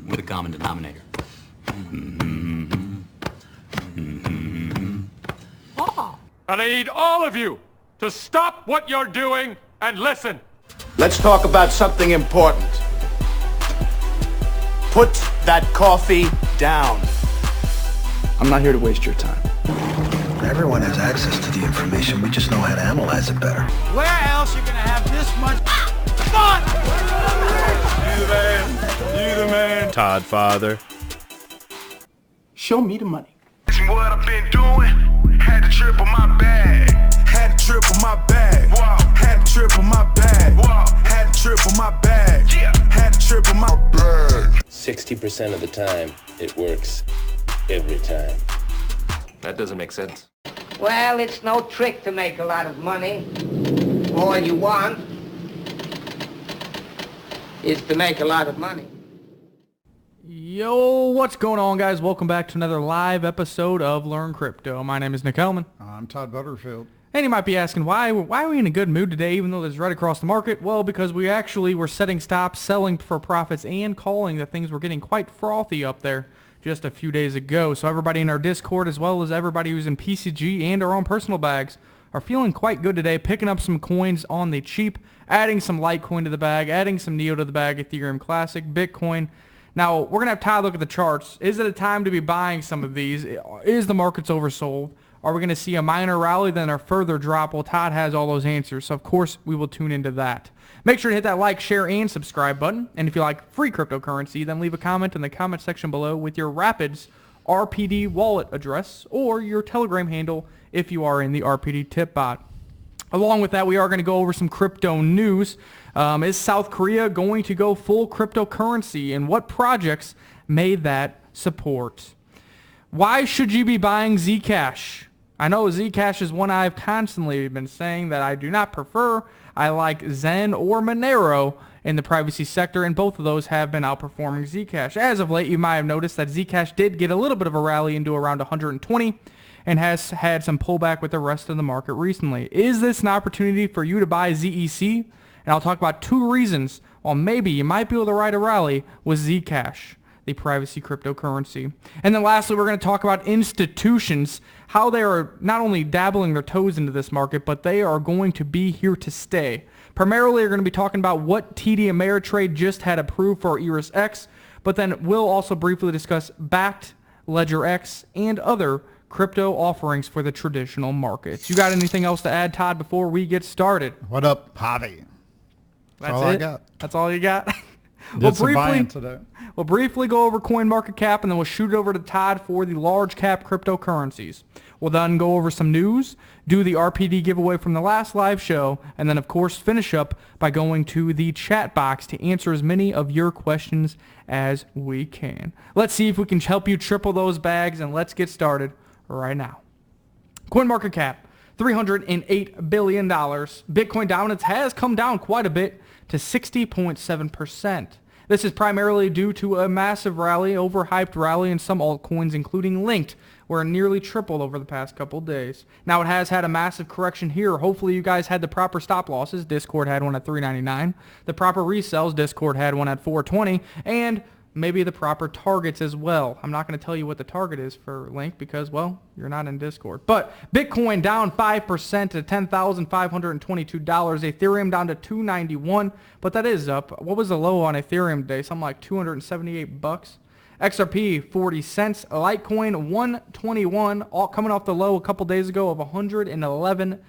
With a common denominator. I need all of you to stop what you're doing and listen. Let's talk about something important. Put that coffee down. I'm not here to waste your time. Everyone has access to the information. We just know how to analyze it better. Where else you gonna have this much fun? You the man. Todd Father. Show me the money. What I've been doing, had to triple my bag. Had to triple my bag. Wow. Had to triple my bag. Wow. Had to triple my bag. Yeah. Had to triple my bag. 60% of the time, it works every time. That doesn't make sense. Well, it's no trick to make a lot of money. All you want is to make a lot of money. Yo, what's going on, guys? Welcome back to another live episode of Learn Crypto. My name is Nick Hellman. I'm Todd Butterfield. And you might be asking, why are we in a good mood today, even though there's right across the market? Well, because we actually were setting stops, selling for profits, and calling that things were getting quite frothy up there just a few days ago. So everybody in our Discord, as well as everybody who's in PCG and our own personal bags, are feeling quite good today, picking up some coins on the cheap, adding some Litecoin to the bag, adding some Neo to the bag, Ethereum Classic, Bitcoin. Now, we're going to have Todd look at the charts. Is it a time to be buying some of these? Is the market's oversold? Are we going to see a minor rally, then a further drop? Well, Todd has all those answers, so of course we will tune into that. Make sure to hit that like, share, and subscribe button. And if you like free cryptocurrency, then leave a comment in the comment section below with your Rapids RPD wallet address or your Telegram handle if you are in the RPD tip bot. Along with that, we are going to go over some crypto news. Is South Korea going to go full cryptocurrency, and what projects may that support? Why should you be buying Zcash? I know Zcash is one I've constantly been saying that I do not prefer. I like Zen or Monero in the privacy sector, and both of those have been outperforming Zcash. As of late, you might have noticed that Zcash did get a little bit of a rally into around 120 and has had some pullback with the rest of the market recently. Is this an opportunity for you to buy ZEC? And I'll talk about two reasons why maybe you might be able to ride a rally with Zcash, the privacy cryptocurrency. And then lastly, we're going to talk about institutions, how they are not only dabbling their toes into this market, but they are going to be here to stay. Primarily, we're going to be talking about what TD Ameritrade just had approved for Iris X, but then we'll also briefly discuss Backed, Ledger X, and other crypto offerings for the traditional markets. You got anything else to add, Todd, before we get started? What up, Javi? That's all it? I got. That's all you got? We'll briefly go over CoinMarketCap, and then we'll shoot it over to Todd for the large cap cryptocurrencies. We'll then go over some news, do the RPD giveaway from the last live show, and then of course finish up by going to the chat box to answer as many of your questions as we can. Let's see if we can help you triple those bags, and let's get started right now. CoinMarketCap, $308 billion. Bitcoin dominance has come down quite a bit to 60.7%. This is primarily due to a massive rally, overhyped rally in some altcoins, including Linked, where it nearly tripled over the past couple days. Now, it has had a massive correction here. Hopefully, you guys had the proper stop losses. Discord had one at $3.99. The proper resells, Discord had one at $4.20. And maybe the proper targets as well. I'm not going to tell you what the target is for Link because, well, you're not in Discord. But Bitcoin down 5% to $10,522. Ethereum down to $291, but that is up. What was the low on Ethereum today? Something like $278. XRP 40 cents. Litecoin 121, all coming off the low a couple days ago of $111.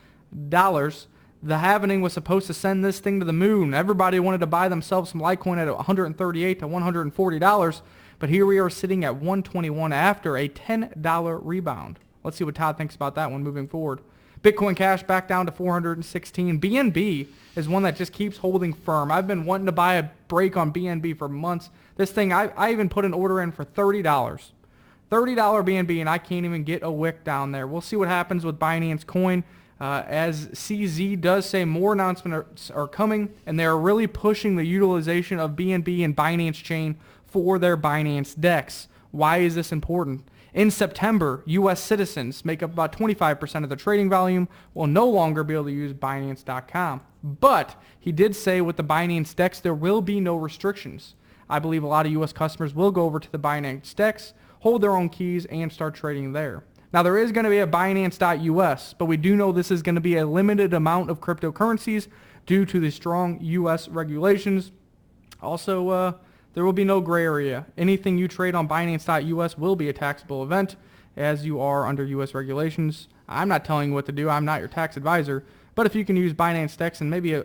The halvening was supposed to send this thing to the moon. Everybody wanted to buy themselves some Litecoin at $138 to $140, but here we are sitting at $121 after a $10 rebound. Let's see what Todd thinks about that one moving forward. Bitcoin Cash back down to 416. BNB is one that just keeps holding firm. I've been wanting to buy a break on BNB for months. This thing, I even put an order in for $30. $30 BNB, and I can't even get a wick down there. We'll see what happens with Binance Coin. As CZ does say, more announcements are coming, and they're really pushing the utilization of BNB and Binance Chain for their Binance DEX. Why is this important? In September, U.S. citizens make up about 25% of the trading volume will no longer be able to use Binance.com. But he did say with the Binance DEX, there will be no restrictions. I believe a lot of U.S. customers will go over to the Binance DEX, hold their own keys, and start trading there. Now, there is going to be a Binance.us, but we do know this is going to be a limited amount of cryptocurrencies due to the strong U.S. regulations. Also, there will be no gray area. Anything you trade on Binance.us will be a taxable event, as you are under U.S. regulations. I'm not telling you what to do. I'm not your tax advisor. But if you can use Binance DEX and maybe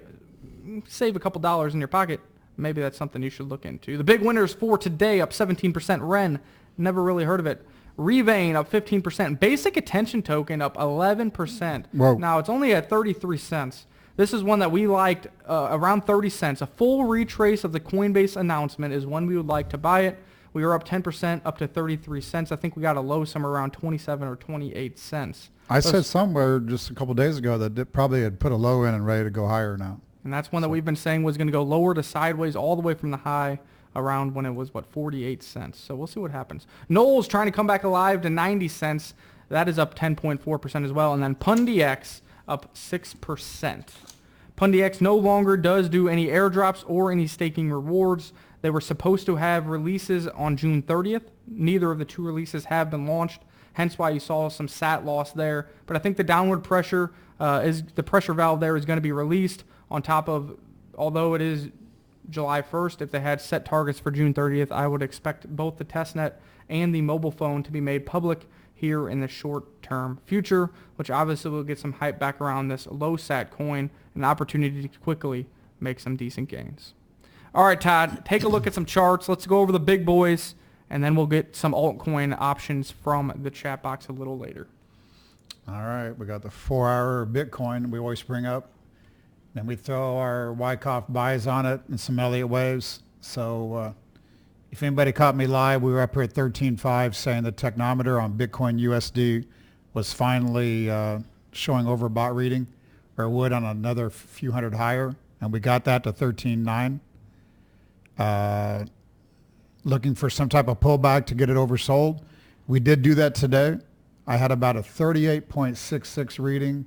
save a couple dollars in your pocket, maybe that's something you should look into. The big winners for today, up 17%. Ren, never really heard of it. VeChain up 15%. Basic Attention Token up 11%. Whoa. Now, it's only at 33 cents. This is one that we liked around 30 cents. A full retrace of the Coinbase announcement is when we would like to buy it. We were up 10% up to 33 cents. I think we got a low somewhere around 27 or 28 cents. I said somewhere just a couple days ago that it probably had put a low in and ready to go higher now. And that's one that we've been saying was going to go lower to sideways all the way from the high around when it was, 48 cents. So we'll see what happens. Knowles trying to come back alive to 90 cents. That is up 10.4% as well. And then PundyX up 6%. PundyX no longer does do any airdrops or any staking rewards. They were supposed to have releases on June 30th. Neither of the two releases have been launched, hence why you saw some SAT loss there. But I think the downward pressure, the pressure valve there is going to be released on top of, although it is July 1st, if they had set targets for June 30th, I would expect both the testnet and the mobile phone to be made public here in the short-term future, which obviously will get some hype back around this low SAT coin, an opportunity to quickly make some decent gains. All right, Todd, take a look at some charts. Let's go over the big boys, and then we'll get some altcoin options from the chat box a little later. All right, we got the 4-hour Bitcoin we always bring up. Then we throw our Wyckoff buys on it and some Elliott waves. So if anybody caught me live, we were up here at 13.5 saying the technometer on Bitcoin USD was finally showing overbought reading, or would on another few hundred higher. And we got that to 13.9. Looking for some type of pullback to get it oversold. We did do that today. I had about a 38.66 reading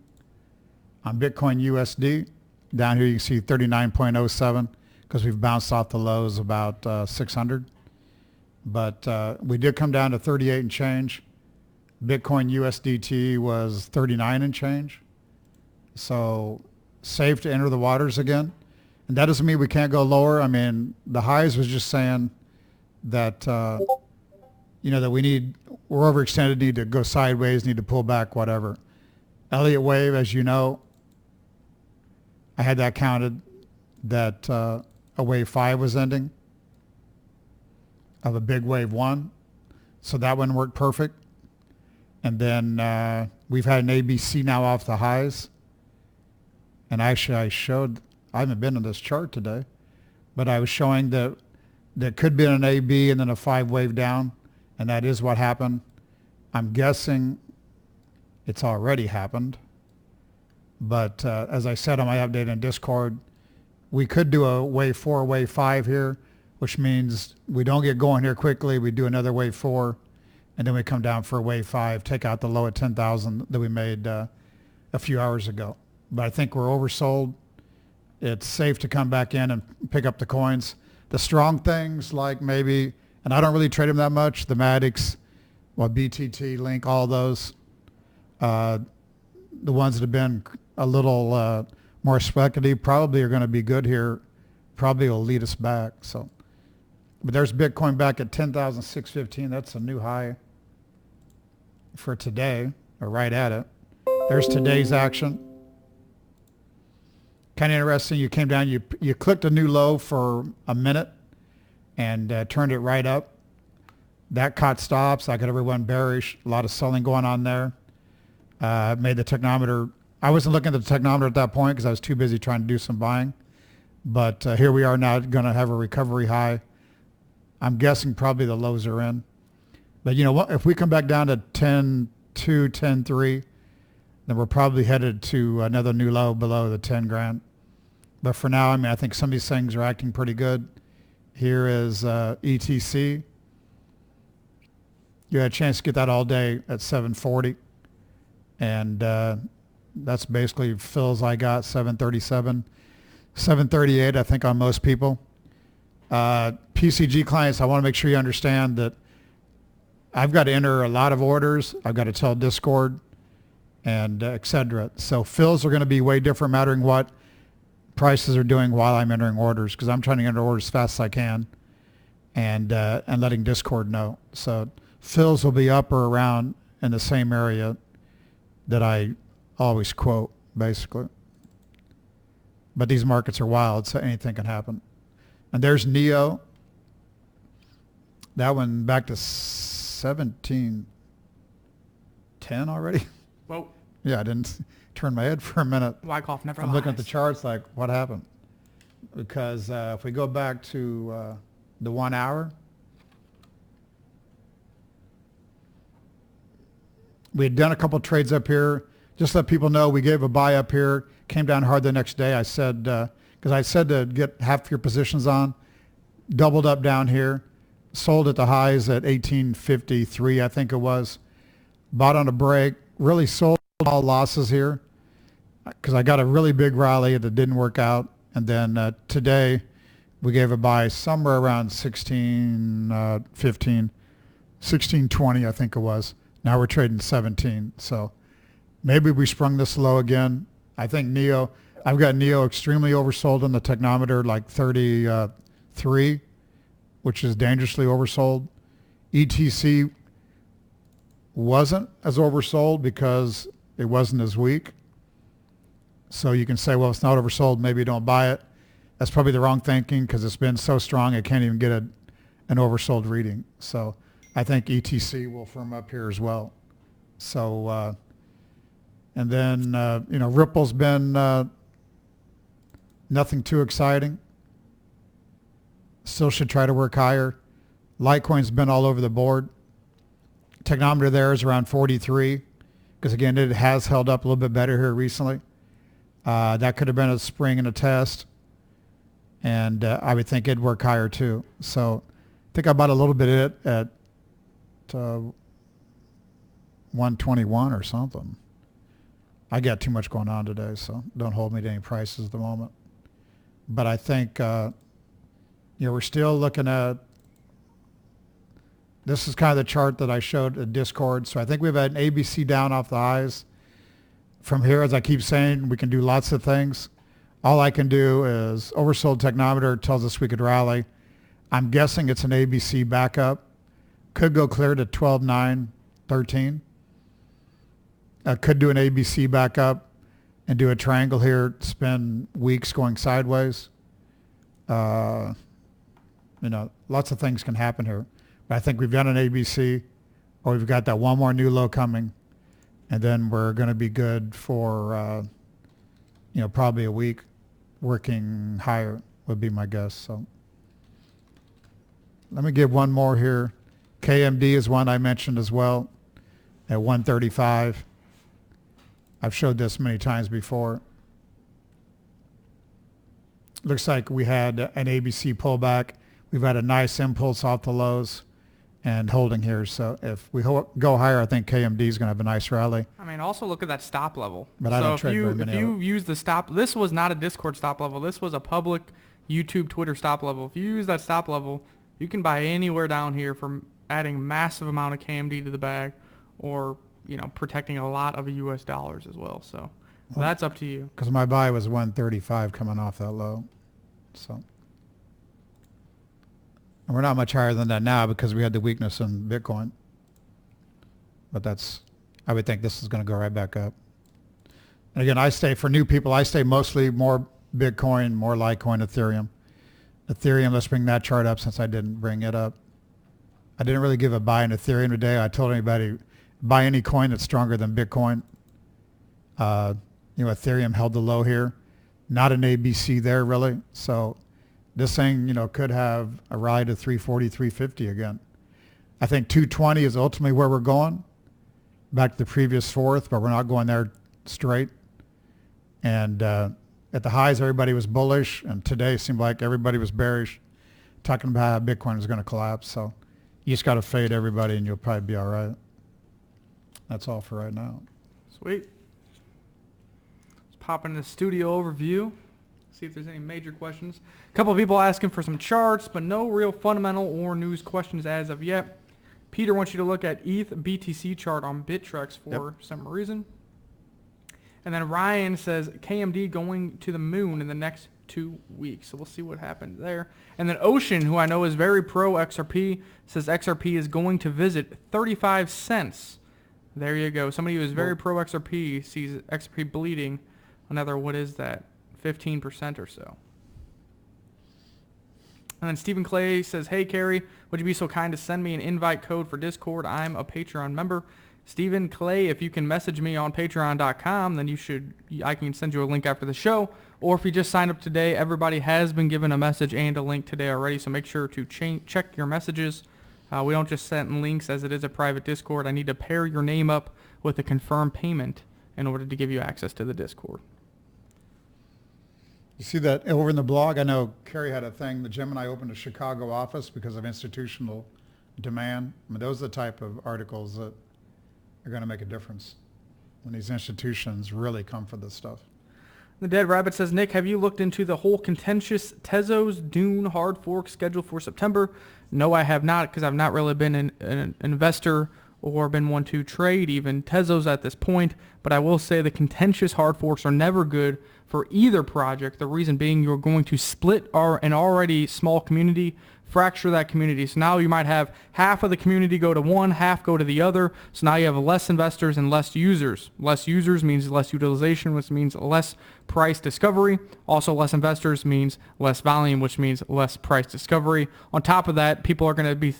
on Bitcoin USD. Down here you can see 39.07 because we've bounced off the lows about 600. But we did come down to 38 and change. Bitcoin USDT was 39 and change. So safe to enter the waters again. And that doesn't mean we can't go lower. I mean, the highs was just saying that, that we're overextended, need to go sideways, need to pull back, whatever. Elliott wave, as you know, I had that counted that a wave 5 was ending of a big wave 1. So that one worked perfect. And then we've had an ABC now off the highs. And actually I haven't been on this chart today, but I was showing that there could be an AB and then a 5 wave down. And that is what happened. I'm guessing it's already happened. But as I said on my update on Discord, we could do a wave 4, wave 5 here, which means we don't get going here quickly. We do another wave 4, and then we come down for a wave 5, take out the low at 10,000 that we made a few hours ago. But I think we're oversold. It's safe to come back in and pick up the coins. The strong things like maybe, and I don't really trade them that much, the Maddox, BTT, Link, all those, the ones that have been a little more speculative probably are going to be good here, probably will lead us back. So, but there's Bitcoin back at 10,615. That's a new high for today, or right at it. There's today's action. Kind of interesting. You came down, you clicked a new low for a minute and turned it right up. That caught stops. I got everyone bearish. A lot of selling going on there. Made the technometer. I wasn't looking at the technometer at that point because I was too busy trying to do some buying. But here we are now going to have a recovery high. I'm guessing probably the lows are in. But you know what? If we come back down to 10.2, 10.3, then we're probably headed to another new low below the 10 grand. But for now, I mean, I think some of these things are acting pretty good. Here is ETC. you had a chance to get that all day at 740. And that's basically fills I got, 737, 738, I think, on most people. PCG clients, I want to make sure you understand that I've got to enter a lot of orders. I've got to tell Discord and et cetera. So fills are going to be way different mattering what prices are doing while I'm entering orders, because I'm trying to enter orders as fast as I can and letting Discord know. So fills will be up or around in the same area that I always quote, basically. But these markets are wild, so anything can happen. And there's Neo. That one back to 1710 already. Whoa. Yeah, I didn't turn my head for a minute. Wyckoff never lies. I'm looking at the charts like, what happened? Because if we go back to the 1 hour, we had done a couple trades up here. Just let people know we gave a buy up here, came down hard the next day. I said, because I said to get half your positions on, doubled up down here, sold at the highs at 1853, I think it was. Bought on a break, really sold all losses here because I got a really big rally that didn't work out. And then today we gave a buy somewhere around 1615, 1620, I think it was. Now we're trading 17. So maybe we sprung this low again. I think Neo, I've got Neo extremely oversold on the technometer, like 33, which is dangerously oversold. ETC wasn't as oversold because it wasn't as weak. So you can say, well, it's not oversold, maybe you don't buy it. That's probably the wrong thinking because it's been so strong it can't even get an oversold reading. So I think ETC will firm up here as well. So, and then, Ripple's been nothing too exciting. Still should try to work higher. Litecoin's been all over the board. Technometer there is around 43 because, again, it has held up a little bit better here recently. That could have been a spring and a test. And I would think it'd work higher too. So I think I bought a little bit of it at 121 or something. I got too much going on today, so don't hold me to any prices at the moment. But I think, we're still looking at, this is kind of the chart that I showed at Discord. So I think we've had an ABC down off the highs. From here, as I keep saying, we can do lots of things. All I can do is oversold technometer tells us we could rally. I'm guessing it's an ABC backup. Could go clear to 12.913. Could do an ABC backup and do a triangle here, spend weeks going sideways. Lots of things can happen here. But I think we've done an ABC, or we've got that one more new low coming, and then we're going to be good for, probably a week working higher would be my guess. So let me give one more here. KMD is one I mentioned as well at 135. I've showed this many times before. Looks like we had an ABC pullback. We've had a nice impulse off the lows and holding here. So if we go higher, I think KMD is going to have a nice rally. I mean, also look at that stop level. But I don't trade very many if you use the stop, this was not a Discord stop level. This was a public YouTube, Twitter stop level. If you use that stop level, you can buy anywhere down here from adding massive amount of KMD to the bag or, protecting a lot of US dollars as well. So that's up to you. Because my buy was 135 coming off that low. So. And we're not much higher than that now because we had the weakness in Bitcoin. But I would think this is going to go right back up. And again, for new people, I stay mostly more Bitcoin, more Litecoin, Ethereum. Ethereum, let's bring that chart up since I didn't bring it up. I didn't really give a buy in Ethereum today. I told anybody, buy any coin that's stronger than Bitcoin. Ethereum held the low here. Not an ABC there, really. So this thing, could have a rally to 340, 350 again. I think 220 is ultimately where we're going. Back to the previous fourth, but we're not going there straight. And at the highs, everybody was bullish, and today it seemed like everybody was bearish, talking about how Bitcoin was going to collapse. So You just got to fade everybody and you'll probably be all right. That's all for right now. Sweet. Let's pop into the studio overview. See if there's any major questions. A couple of people asking for some charts, but no real fundamental or news questions as of yet. Peter wants you to look at ETH BTC chart on Bittrex for some reason. And then Ryan says KMD going to the moon in the next 2 weeks. So we'll see what happens there. And then Ocean, who I know is very pro XRP, says XRP is going to visit 35 cents. There you go. Somebody who is very pro XRP sees XRP bleeding another, what is that, 15% or so. And then Stephen Clay says, hey, Carrie, would you be so kind to send me an invite code for Discord? I'm a Patreon member. Stephen Clay, if you can message me on patreon.com, then I can send you a link after the show. Or if you just signed up today, everybody has been given a message and a link today already, so make sure to check your messages. We don't just send links as it is a private Discord. I need to pair your name up with a confirmed payment in order to give you access to the Discord. You see that over in the blog? I know Kerry had a thing. The Gemini opened a Chicago office because of institutional demand. I mean, those are the type of articles that are going to make a difference when these institutions really come for this stuff. The Dead Rabbit says, Nick, have you looked into the whole contentious Tezos Dune hard fork scheduled for September? No, I have not, because I've not really been an investor or been one to trade even Tezos at this point. But I will say the contentious hard forks are never good for either project. The reason being you're going to split an already small community, fracture that community. So now you might have half of the community go to one, half go to the other. So now you have less investors and less users. Less users means less utilization, which means less price discovery. Also less investors means less volume, which means less price discovery. On top of that, people are going to be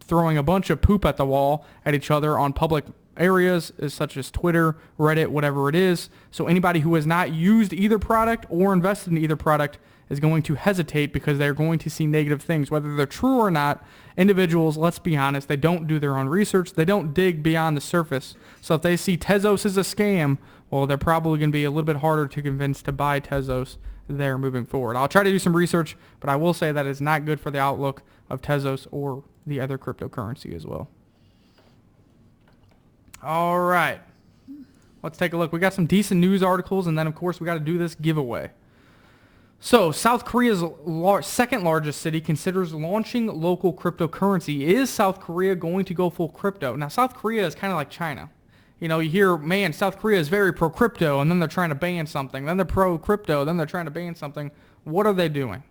throwing a bunch of poop at the wall at each other on public areas such as Twitter, Reddit, whatever it is. So anybody who has not used either product or invested in either product is going to hesitate because they're going to see negative things. Whether they're true or not, individuals, let's be honest, they don't do their own research. They don't dig beyond the surface. So if they see Tezos is a scam, well, they're probably going to be a little bit harder to convince to buy Tezos there moving forward. I'll try to do some research, but I will say that it's not good for the outlook of Tezos or the other cryptocurrency as well. All right. Let's take a look. We got some decent news articles, and then, of course, we got to do this giveaway. So, South Korea's second largest city considers launching local cryptocurrency. Is South Korea going to go full crypto? Now, South Korea is kind of like China. You know, you hear, man, South Korea is very pro-crypto, and then they're trying to ban something. Then they're pro-crypto, then they're trying to ban something. What are they doing?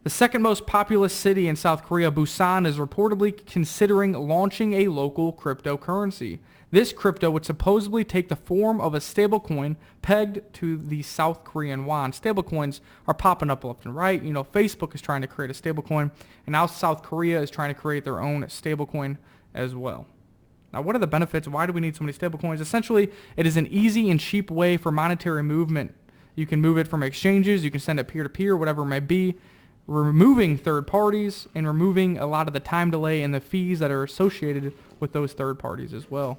The second most populous city in South Korea, Busan, is reportedly considering launching a local cryptocurrency. This crypto would supposedly take the form of a stablecoin pegged to the South Korean won. Stablecoins are popping up left and right. You know, Facebook is trying to create a stablecoin, and now South Korea is trying to create their own stablecoin as well. Now, what are the benefits? Why do we need so many stablecoins? Essentially, it is an easy and cheap way for monetary movement. You can move it from exchanges. You can send it peer-to-peer, whatever it may be, removing third parties and removing a lot of the time delay and the fees that are associated with those third parties as well.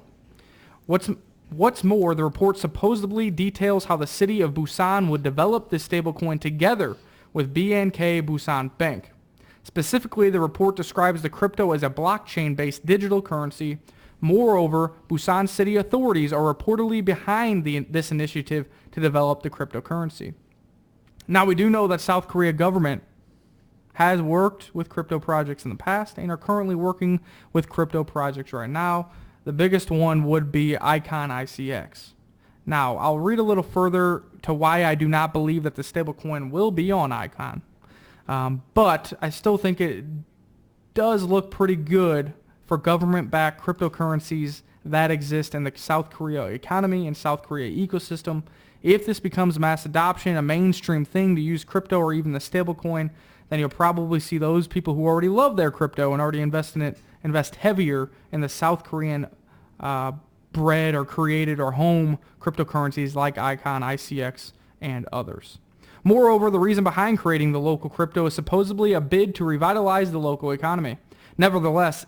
What's more, the report supposedly details how the city of Busan would develop this stablecoin together with BNK Busan Bank. Specifically, the report describes the crypto as a blockchain-based digital currency. Moreover, Busan city authorities are reportedly behind this initiative to develop the cryptocurrency. Now, we do know that South Korea government has worked with crypto projects in the past and are currently working with crypto projects right now. The biggest one would be Icon ICX. Now, I'll read a little further to why I do not believe that the stablecoin will be on Icon. But I still think it does look pretty good for government-backed cryptocurrencies that exist in the South Korea economy and South Korea ecosystem. If this becomes mass adoption, a mainstream thing to use crypto or even the stablecoin, then you'll probably see those people who already love their crypto and already invest in it, invest heavier in the South Korean bred or created or home cryptocurrencies like Icon, ICX, and others. Moreover, the reason behind creating the local crypto is supposedly a bid to revitalize the local economy. Nevertheless,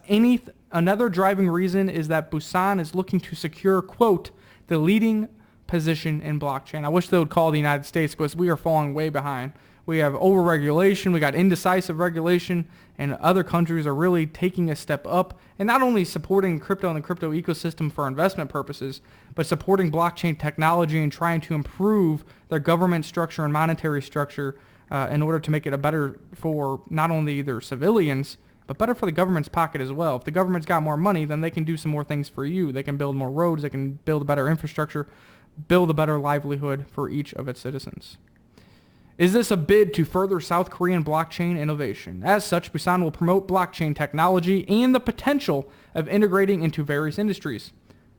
another driving reason is that Busan is looking to secure, quote, the leading position in blockchain. I wish they would call the United States because we are falling way behind We have over-regulation. We got indecisive regulation. And other countries are really taking a step up and not only supporting crypto and the crypto ecosystem for investment purposes, but supporting blockchain technology and trying to improve their government structure and monetary structure in order to make it a better for not only their civilians, but better for the government's pocket as well. If the government's got more money, then they can do some more things for you. They can build more roads. They can build a better infrastructure, build a better livelihood for each of its citizens. Is this a bid to further South Korean blockchain innovation? As such, Busan will promote blockchain technology and the potential of integrating into various industries.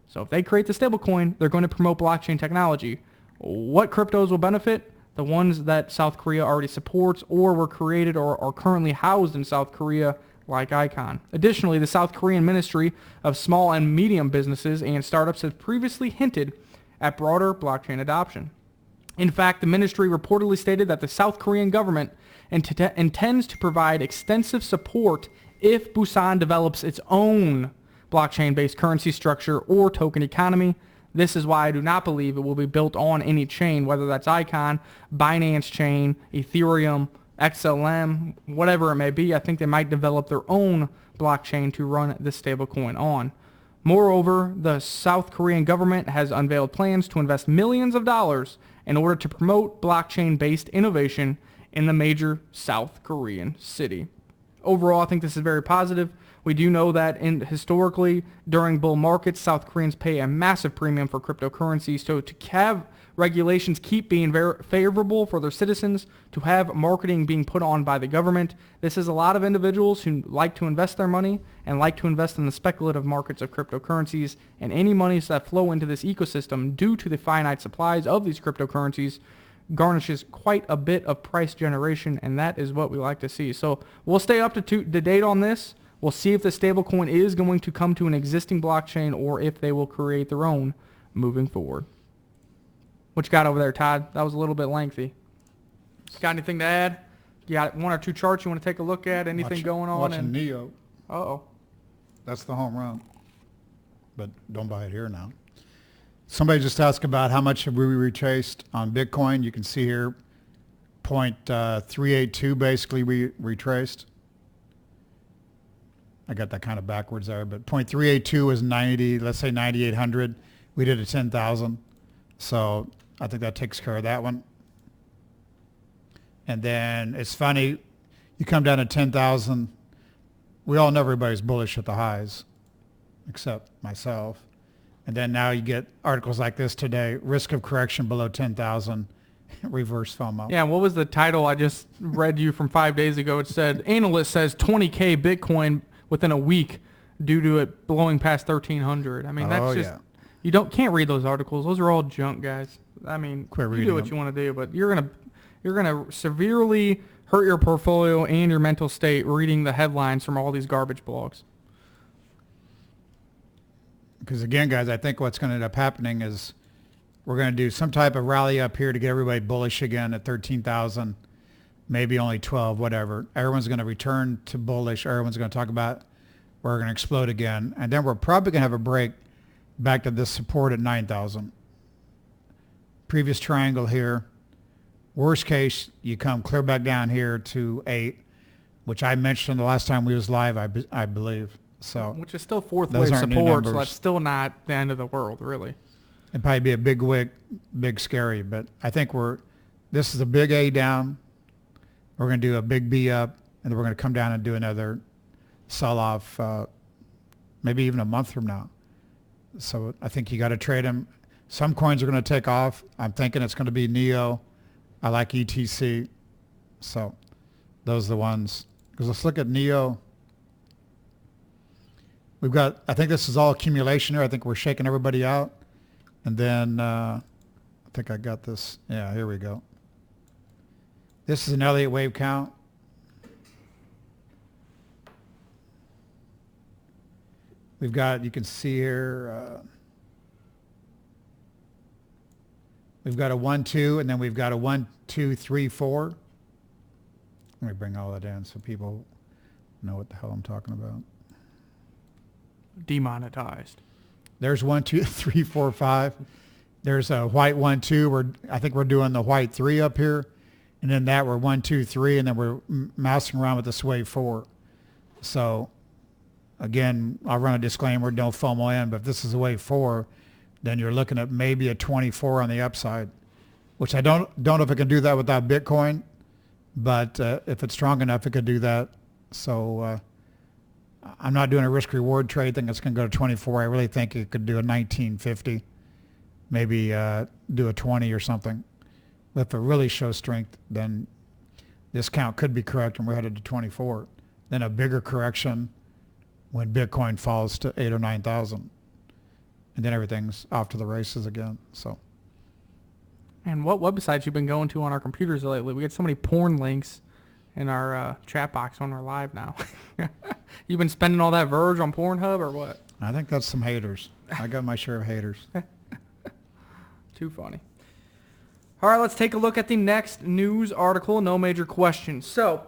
So if they create the stablecoin, they're going to promote blockchain technology. What cryptos will benefit? The ones that South Korea already supports or were created or are currently housed in South Korea, like Icon. Additionally, the South Korean Ministry of Small and Medium Businesses and Startups has previously hinted at broader blockchain adoption. In fact, the ministry reportedly stated that the South Korean government intends to provide extensive support if Busan develops its own blockchain-based currency structure or token economy. This is why I do not believe it will be built on any chain, whether that's Icon, Binance Chain, Ethereum, XLM, whatever it may be. I think they might develop their own blockchain to run this stablecoin on. Moreover, the South Korean government has unveiled plans to invest millions of dollars in order to promote blockchain-based innovation in the major South Korean city. Overall, I think this is very positive. We do know that historically, during bull markets, South Koreans pay a massive premium for cryptocurrency. So to have regulations keep being very favorable for their citizens, to have marketing being put on by the government, this is a lot of individuals who like to invest their money and like to invest in the speculative markets of cryptocurrencies, and any monies that flow into this ecosystem due to the finite supplies of these cryptocurrencies garnishes quite a bit of price generation, and that is what we like to see. So we'll stay up to date on this. We'll see if the stablecoin is going to come to an existing blockchain or if they will create their own moving forward. What you got over there, Todd? That was a little bit lengthy. Got anything to add? You got one or two charts you want to take a look at? Anything going on? Watching Neo. Uh-oh. That's the home run. But don't buy it here now. Somebody just asked about how much have we retraced on Bitcoin. You can see here 0.382 basically we retraced. I got that kind of backwards there, but 0.382 is 90, let's say 9,800. We did a 10,000. So I think that takes care of that one. And then it's funny, you come down to 10,000. We all know everybody's bullish at the highs, except myself. And then now you get articles like this today, risk of correction below 10,000, reverse FOMO. Yeah, what was the title I just read you from 5 days ago? It said, analyst says 20K Bitcoin within a week due to it blowing past 1,300. I mean, that's just, you can't read those articles. Those are all junk, guys. I mean, you do what you want to do, but you're gonna severely hurt your portfolio and your mental state reading the headlines from all these garbage blogs. Because again, guys, I think what's going to end up happening is we're going to do some type of rally up here to get everybody bullish again at 13,000, maybe only 12, whatever. Everyone's going to return to bullish. Everyone's going to talk about we're going to explode again. And then we're probably going to have a break back to this support at 9,000. Previous triangle here. Worst case, you come clear back down here to 8, which I mentioned the last time we was live, I believe. So, which is still fourth wave support, so that's still not the end of the world, really. It'd probably be a big wick, big scary, but I think this is a big A down. We're going to do a big B up, and then we're going to come down and do another sell-off, maybe even a month from now. So I think you got to trade them. Some coins are going to take off. I'm thinking it's going to be Neo. I like ETC. So those are the ones. Because let's look at Neo. I think this is all accumulation here. I think we're shaking everybody out. And then I think I got this. Yeah, here we go. This is an Elliott wave count. We've got, you can see here, we've got a 1, 2, and then we've got a 1, 2, 3, 4. Let me bring all that in so people know what the hell I'm talking about. Demonetized. There's 1, 2, 3, 4, 5. There's a white 1, 2. I think we're doing the white 3 up here. And then that we're 1, 2, 3, and then we're mousing around with this wave 4. So again, I'll run a disclaimer, don't FOMO in, but if this is a wave 4, then you're looking at maybe a 24 on the upside, which I don't know if it can do that without Bitcoin, but if it's strong enough, it could do that. So I'm not doing a risk reward trade. I think it's going to go to 24. I really think it could do a 1950, maybe do a 20 or something. If it really shows strength, then this count could be correct and we're headed to 24. Then a bigger correction when Bitcoin falls to 8 or 9,000. And then everything's off to the races again. So. And what websites you've been going to on our computers lately? We get so many porn links in our chat box when we're live now. You've been spending all that Verge on Pornhub or what? I think that's some haters. I got my share of haters. Too funny. All right, let's take a look at the next news article. No major questions. So,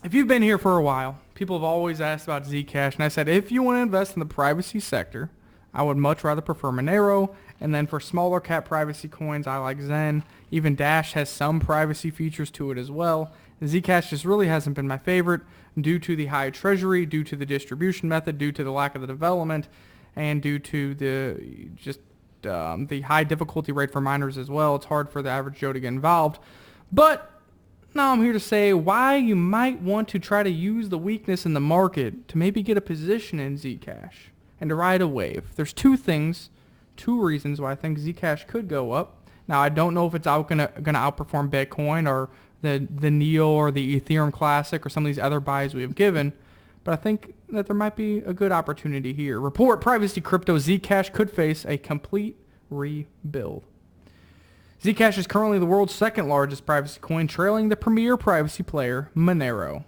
if you've been here for a while, people have always asked about Zcash, and I said if you want to invest in the privacy sector, I would much rather prefer Monero. And then for smaller cap privacy coins, I like Zen. Even Dash has some privacy features to it as well. Zcash just really hasn't been my favorite due to the high treasury, due to the distribution method, due to the lack of the development, and due to the high difficulty rate for miners as well. It's hard for the average Joe to get involved. But now I'm here to say why you might want to try to use the weakness in the market to maybe get a position in Zcash and to ride a wave. There's two reasons why I think Zcash could go up. Now, I don't know if it's gonna outperform Bitcoin or the Neo or the Ethereum Classic or some of these other buys we have given, but I think that there might be a good opportunity here. Report Privacy Crypto Zcash could face a complete rebuild. Zcash is currently the world's second largest privacy coin, trailing the premier privacy player, Monero.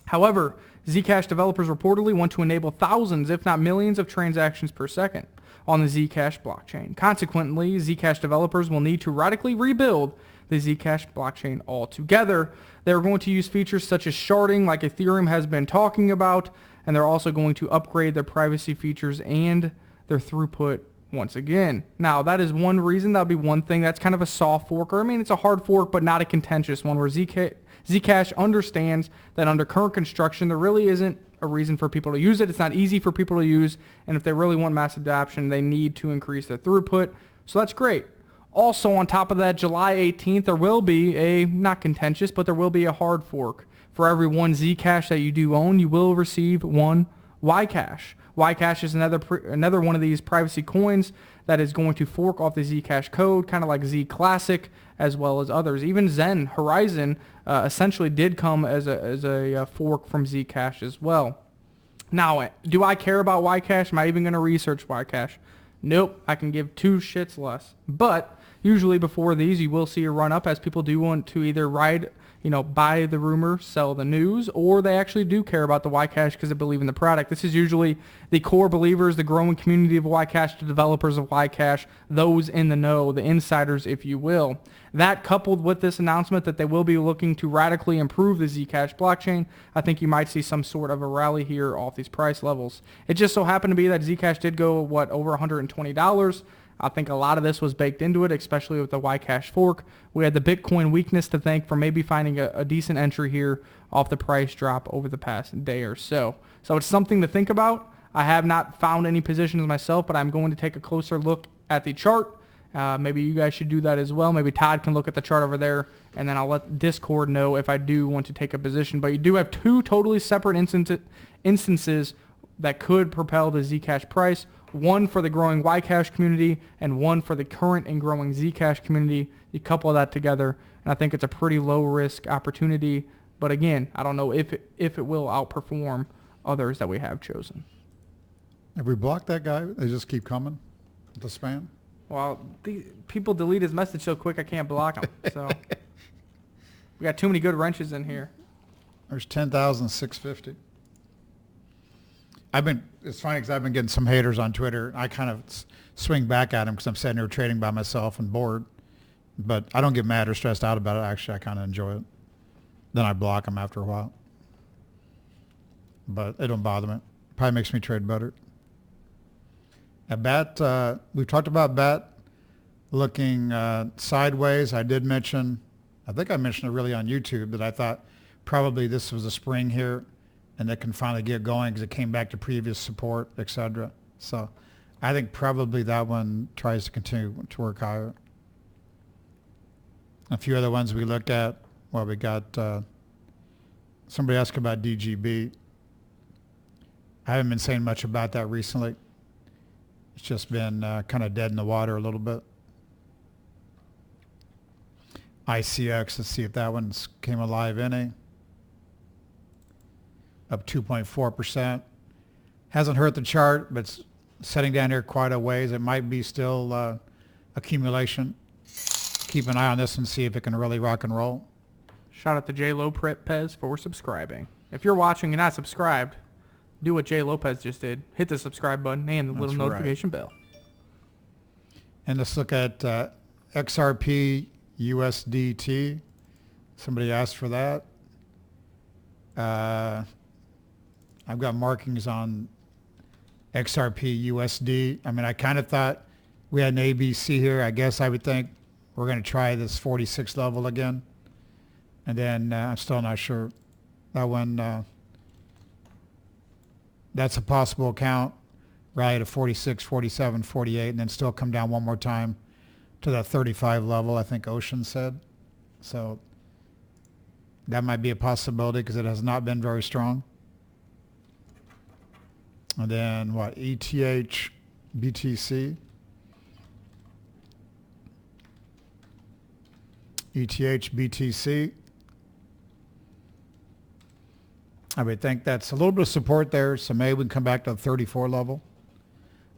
However, Zcash developers reportedly want to enable thousands, if not millions, of transactions per second on the Zcash blockchain. Consequently, Zcash developers will need to radically rebuild the Zcash blockchain altogether. They're going to use features such as sharding, like Ethereum has been talking about, and they're also going to upgrade their privacy features and their throughput once again. Now, that is one reason. That'll be one thing. That's kind of a soft fork, or I mean, it's a hard fork, but not a contentious one, where Zcash understands that under current construction, there really isn't a reason for people to use it. It's not easy for people to use, and if they really want mass adoption, they need to increase their throughput. So that's great. Also, on top of that, July 18th, there will be a, not contentious, but there will be a hard fork. For every one Zcash that you do own, you will receive one Wyckoff. Wyckoff is another one of these privacy coins that is going to fork off the Zcash code, kind of like Z Classic, as well as others. Even Zen Horizon essentially did come as a fork from Zcash as well. Now, do I care about Wyckoff? Am I even going to research Wyckoff? Nope, I can give two shits less. But usually before these, you will see a run up as people do want to either buy the rumor, sell the news, or they actually do care about the Wyckoff because they believe in the product. This is usually the core believers, the growing community of Wyckoff, the developers of Wyckoff, those in the know, the insiders, if you will. That coupled with this announcement that they will be looking to radically improve the Zcash blockchain, I think you might see some sort of a rally here off these price levels. It just so happened to be that Zcash did go, over $120. I think a lot of this was baked into it, especially with the Wyckoff fork. We had the Bitcoin weakness to thank for maybe finding a decent entry here off the price drop over the past day or so. So it's something to think about. I have not found any positions myself, but I'm going to take a closer look at the chart. Maybe you guys should do that as well. Maybe Todd can look at the chart over there, and then I'll let Discord know if I do want to take a position. But you do have two totally separate instances that could propel the Zcash price. One for the growing Wyckoff community and one for the current and growing Zcash community. You couple that together, and I think it's a pretty low-risk opportunity. But again, I don't know if it will outperform others that we have chosen. Have we blocked that guy? They just keep coming? The spam? Well, people delete his message so quick I can't block him. So we got too many good wrenches in here. There's 10,650. It's funny because I've been getting some haters on Twitter. I kind of swing back at them because I'm sitting here trading by myself and bored. But I don't get mad or stressed out about it. Actually, I kind of enjoy it. Then I block them after a while. But it don't bother me. Probably makes me trade better. At BAT, we've talked about BAT looking sideways. I did mention I think I mentioned it really on YouTube that I thought probably this was a spring here and it can finally get going because it came back to previous support, etc. So I think probably that one tries to continue to work higher. A few other ones we looked at. Well, we got somebody asked about DGB. I haven't been saying much about that recently. It's just been kind of dead in the water a little bit. ICX, let's see if that one's came alive any. Up 2.4%. Hasn't hurt the chart, but it's setting down here quite a ways. It might be still accumulation. Keep an eye on this and see if it can really rock and roll. Shout out to J. Lopez for subscribing. If you're watching and not subscribed, do what Jay Lopez just did. Hit the subscribe button and the little notification bell. And let's look at XRP USDT. Somebody asked for that. I've got markings on XRP USD. I mean, I kind of thought we had an ABC here. I guess I would think we're going to try this 46 level again. And then I'm still not sure. That one, that's a possible count, right, to 46, 47, 48, and then still come down one more time to that 35 level, I think Ocean said. So that might be a possibility because it has not been very strong. And then what, ETH, BTC. ETH, BTC. I would think that's a little bit of support there, so maybe we can come back to the 34 level.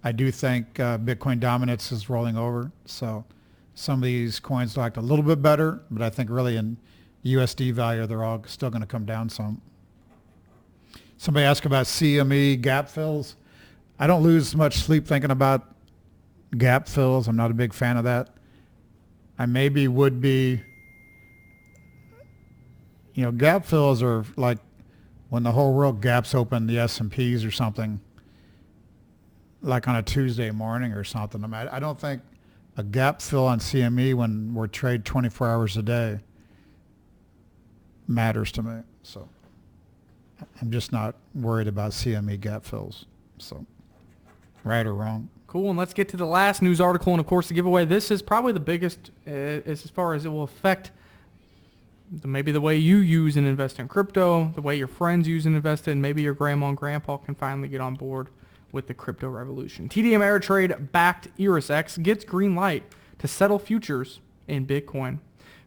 I do think Bitcoin dominance is rolling over, so some of these coins will act a little bit better, but I think really in USD value, they're all still going to come down some. Somebody asked about CME gap fills. I don't lose much sleep thinking about gap fills. I'm not a big fan of that. I maybe would be, gap fills are like when the whole world gaps open the S&Ps or something, like on a Tuesday morning or something. I mean, I don't think a gap fill on CME when we're trade 24 hours a day matters to me. So I'm just not worried about CME gap fills. So right or wrong. Cool, and let's get to the last news article, and of course the giveaway. This is probably the biggest as far as it will affect maybe the way you use and invest in crypto, the way your friends use and invest in, maybe your grandma and grandpa can finally get on board with the crypto revolution. TD Ameritrade-backed ErisX gets green light to settle futures in Bitcoin.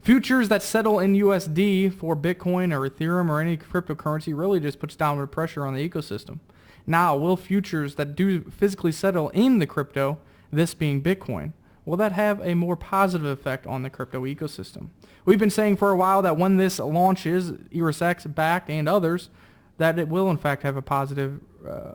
Futures that settle in USD for Bitcoin or Ethereum or any cryptocurrency really just puts downward pressure on the ecosystem. Now, will futures that do physically settle in the crypto, this being Bitcoin, will that have a more positive effect on the crypto ecosystem? We've been saying for a while that when this launches, ErisX backed and others, that it will in fact have a positive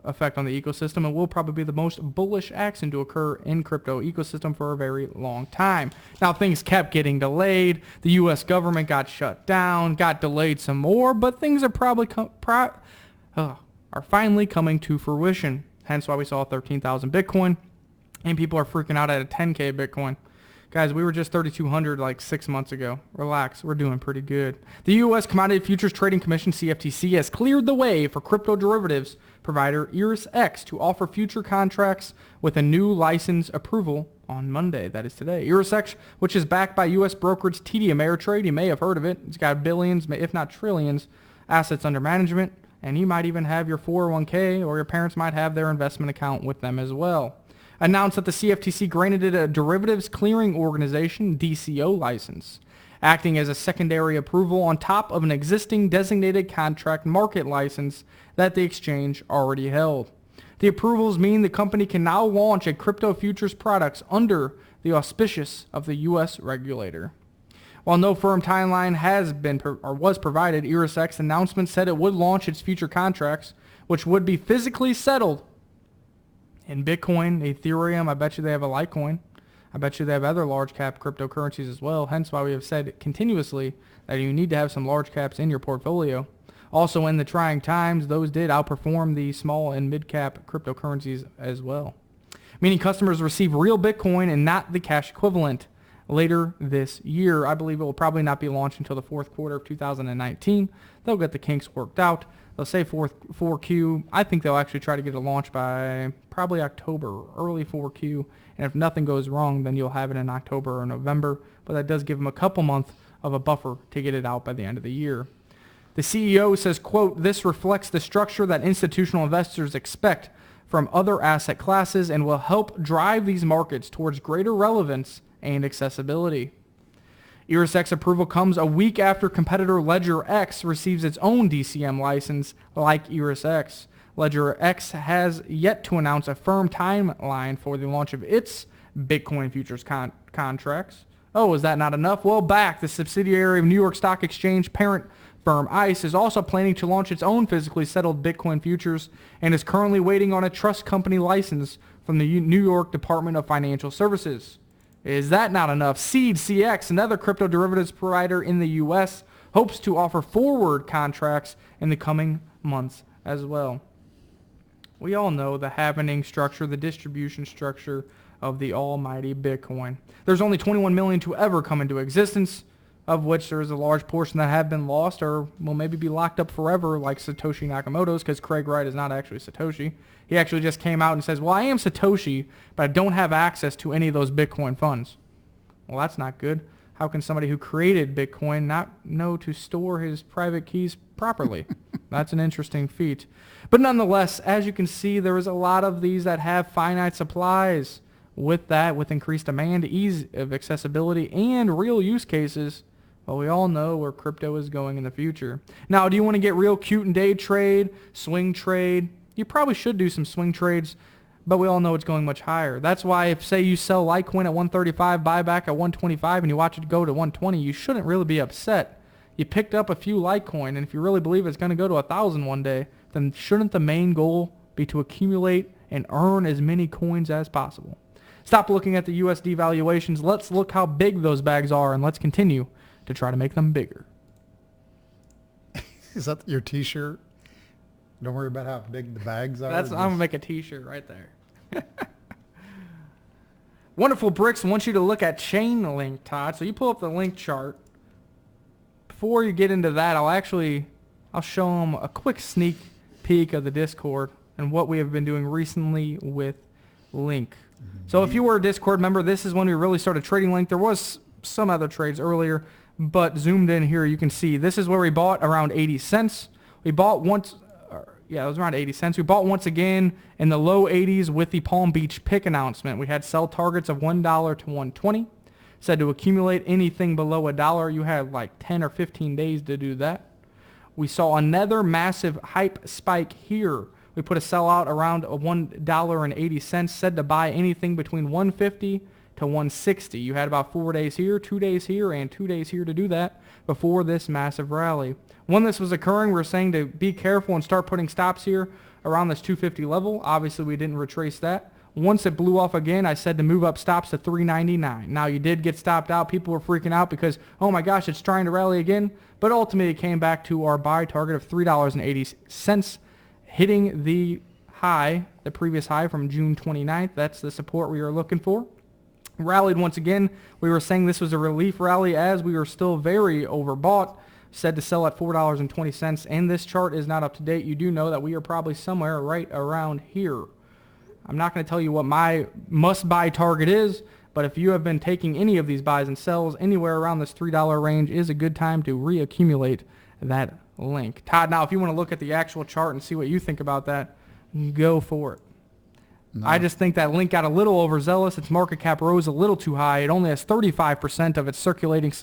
effect on the ecosystem and will probably be the most bullish action to occur in crypto ecosystem for a very long time. Now things kept getting delayed. The U.S. government got shut down, got delayed some more, but things are probably are finally coming to fruition. Hence why we saw 13,000 Bitcoin and people are freaking out at a 10K Bitcoin. Guys, we were just 3,200 like 6 months ago. Relax, we're doing pretty good. The U.S. Commodity Futures Trading Commission, CFTC, has cleared the way for crypto derivatives provider ErisX to offer future contracts with a new license approval on Monday. That is today. ErisX, which is backed by U.S. brokerage TD Ameritrade, you may have heard of it. It's got billions, if not trillions, assets under management, and you might even have your 401k or your parents might have their investment account with them as well. Announced that the CFTC granted it a Derivatives Clearing Organization, DCO license, acting as a secondary approval on top of an existing designated contract market license that the exchange already held. The approvals mean the company can now launch a crypto futures products under the auspices of the U.S. regulator. While no firm timeline has been or was provided, ErisX announcement said it would launch its future contracts, which would be physically settled in Bitcoin, Ethereum. I bet you they have a Litecoin. I bet you they have other large cap cryptocurrencies as well. Hence why we have said continuously that you need to have some large caps in your portfolio. Also in the trying times, those did outperform the small and mid cap cryptocurrencies as well. Meaning customers receive real Bitcoin and not the cash equivalent. later this year. I believe it will probably not be launched until the fourth quarter of 2019. They'll get the kinks worked out. They'll say 4Q. I think they'll actually try to get it launched by probably October, early 4Q. And if nothing goes wrong, then you'll have it in October or November. But that does give them a couple months of a buffer to get it out by the end of the year. The CEO says, quote, "This reflects the structure that institutional investors expect from other asset classes and will help drive these markets towards greater relevance and accessibility." ErisX approval comes a week after competitor Ledger X receives its own DCM license like ErisX. Ledger X has yet to announce a firm timeline for the launch of its Bitcoin futures contracts. Oh, is that not enough? Well, Bakkt, the subsidiary of New York Stock Exchange parent firm ICE, is also planning to launch its own physically settled Bitcoin futures and is currently waiting on a trust company license from the New York Department of Financial Services. Is that not enough? Seed CX, another crypto derivatives provider in the U.S., hopes to offer forward contracts in the coming months as well. We all know the halvening structure, the distribution structure of the almighty Bitcoin. There's only 21 million to ever come into existence, of which there is a large portion that have been lost or will maybe be locked up forever, like Satoshi Nakamoto's, because Craig Wright is not actually Satoshi. He actually just came out and says, well, I am Satoshi, but I don't have access to any of those Bitcoin funds. Well, that's not good. How can somebody who created Bitcoin not know to store his private keys properly? That's an interesting feat. But nonetheless, as you can see, there is a lot of these that have finite supplies. With that, with increased demand, ease of accessibility, and real use cases, well, we all know where crypto is going in the future. Now, do you want to get real cute and day trade, swing trade? You probably should do some swing trades, but we all know it's going much higher. That's why if, say, you sell Litecoin at 135, buy back at 125, and you watch it go to 120, you shouldn't really be upset. You picked up a few Litecoin, and if you really believe it's going to go to 1,000 one day, then shouldn't the main goal be to accumulate and earn as many coins as possible? Stop looking at the USD valuations. Let's look how big those bags are, and let's continue to try to make them bigger. Is that your t-shirt? Don't worry about how big the bags are. I'm going to make a t-shirt right there. Wonderful Bricks wants you to look at Chainlink, Todd. So you pull up the link chart. Before you get into that, I'll show them a quick sneak peek of the Discord and what we have been doing recently with Link. So if you were a Discord member, this is when we really started trading Link. There was some other trades earlier, but zoomed in here, you can see this is where we bought around 80 cents. We bought once, it was around 80 cents. We bought once again in the low 80s with the Palm Beach pick announcement. We had sell targets of $1 to 120. Said to accumulate anything below $1, you had like 10 or 15 days to do that. We saw another massive hype spike here. We put a sellout around $1.80, said to buy anything between 150 to 160. You had about 4 days here, 2 days here, and 2 days here to do that before this massive rally. When this was occurring, we were saying to be careful and start putting stops here around this 250 level. Obviously, we didn't retrace that. Once it blew off again, I said to move up stops to 399. Now, you did get stopped out. People were freaking out because, oh my gosh, it's trying to rally again. But ultimately, it came back to our buy target of $3.80, hitting the high, the previous high from June 29th. That's the support we were looking for. Rallied once again. We were saying this was a relief rally as we were still very overbought. Said to sell at $4.20. And this chart is not up to date. You do know that we are probably somewhere right around here. I'm not going to tell you what my must-buy target is, but if you have been taking any of these buys and sells anywhere around this $3 range, is a good time to reaccumulate that Link. Todd, now if you want to look at the actual chart and see what you think about that, go for it. No. I just think that Link got a little overzealous. Its market cap rose a little too high. It only has 35% of its circulating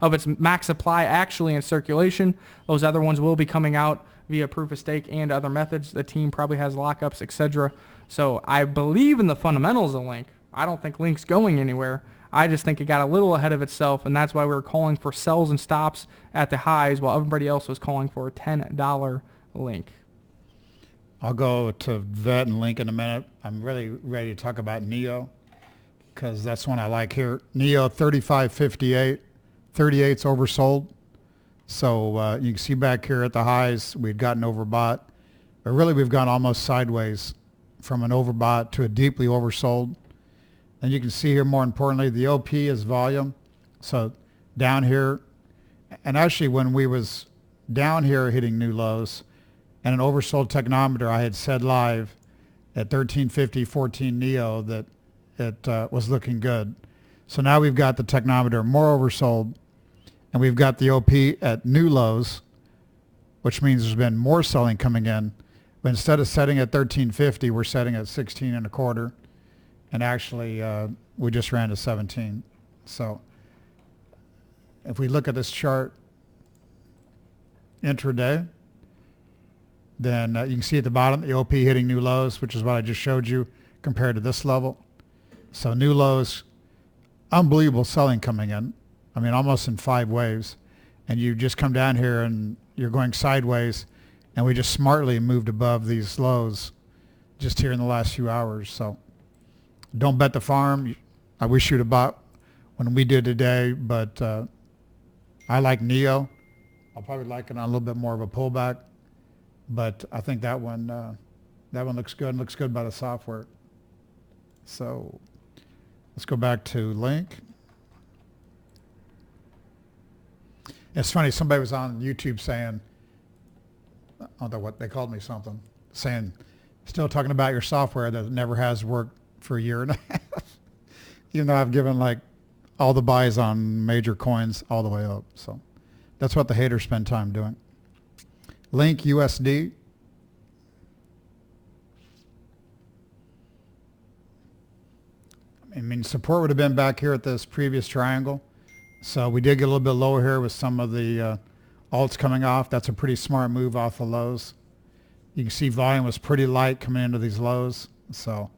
of its max supply actually in circulation. Those other ones will be coming out via proof of stake and other methods. The team probably has lockups, etc. So I believe in the fundamentals of Link. I don't think Link's going anywhere. I just think it got a little ahead of itself, and that's why we were calling for sells and stops at the highs while everybody else was calling for a $10 Link. I'll go to VET and Link in a minute. I'm really ready to talk about NEO because that's one I like here. NEO 35.58, 38's oversold. So you can see back here at the highs, we'd gotten overbought. But really, we've gone almost sideways from an overbought to a deeply oversold. And you can see here, more importantly, the OP is volume. So down here, and actually when we was down here hitting new lows and an oversold technometer, I had said live at 1350, 14 Neo that it was looking good. So now we've got the technometer more oversold, and we've got the OP at new lows, which means there's been more selling coming in. But instead of setting at 1350, we're setting at 16 and a quarter. And actually, we just ran to 17. So if we look at this chart intraday, then you can see at the bottom the OP hitting new lows, which is what I just showed you compared to this level. So new lows, unbelievable selling coming in. I mean, almost in 5 waves. And you just come down here and you're going sideways, and we just smartly moved above these lows just here in the last few hours. So don't bet the farm. I wish you'd have bought when we did today, but I like Neo. I'll probably like it on a little bit more of a pullback, but I think that one looks good and looks good by the software. So let's go back to Link. It's funny, somebody was on YouTube saying, I don't know what, they called me something, saying, still talking about your software that never has worked for a year and a half. Even though I've given like all the buys on major coins all the way up. So that's what the haters spend time doing. Link USD. I mean, support would have been back here at this previous triangle. So we did get a little bit lower here with some of the alts coming off. That's a pretty smart move off the lows. You can see volume was pretty light coming into these lows. So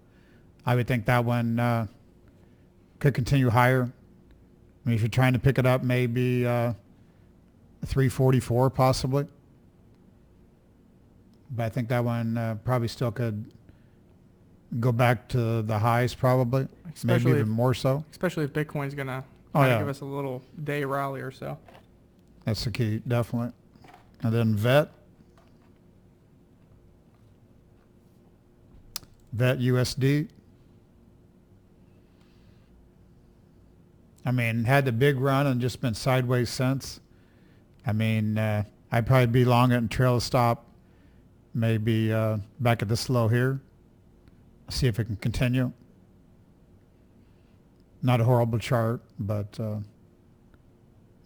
I would think that one could continue higher. I mean, if you're trying to pick it up, maybe 344 possibly. But I think that one probably still could go back to the highs probably, maybe even more so. Especially if Bitcoin's going to give us a little day rally or so. That's the key, definitely. And then VET. VET USD. I mean, had the big run and just been sideways since. I mean, I'd probably be long it and trail a stop, maybe back at this low here. See if it can continue. Not a horrible chart, but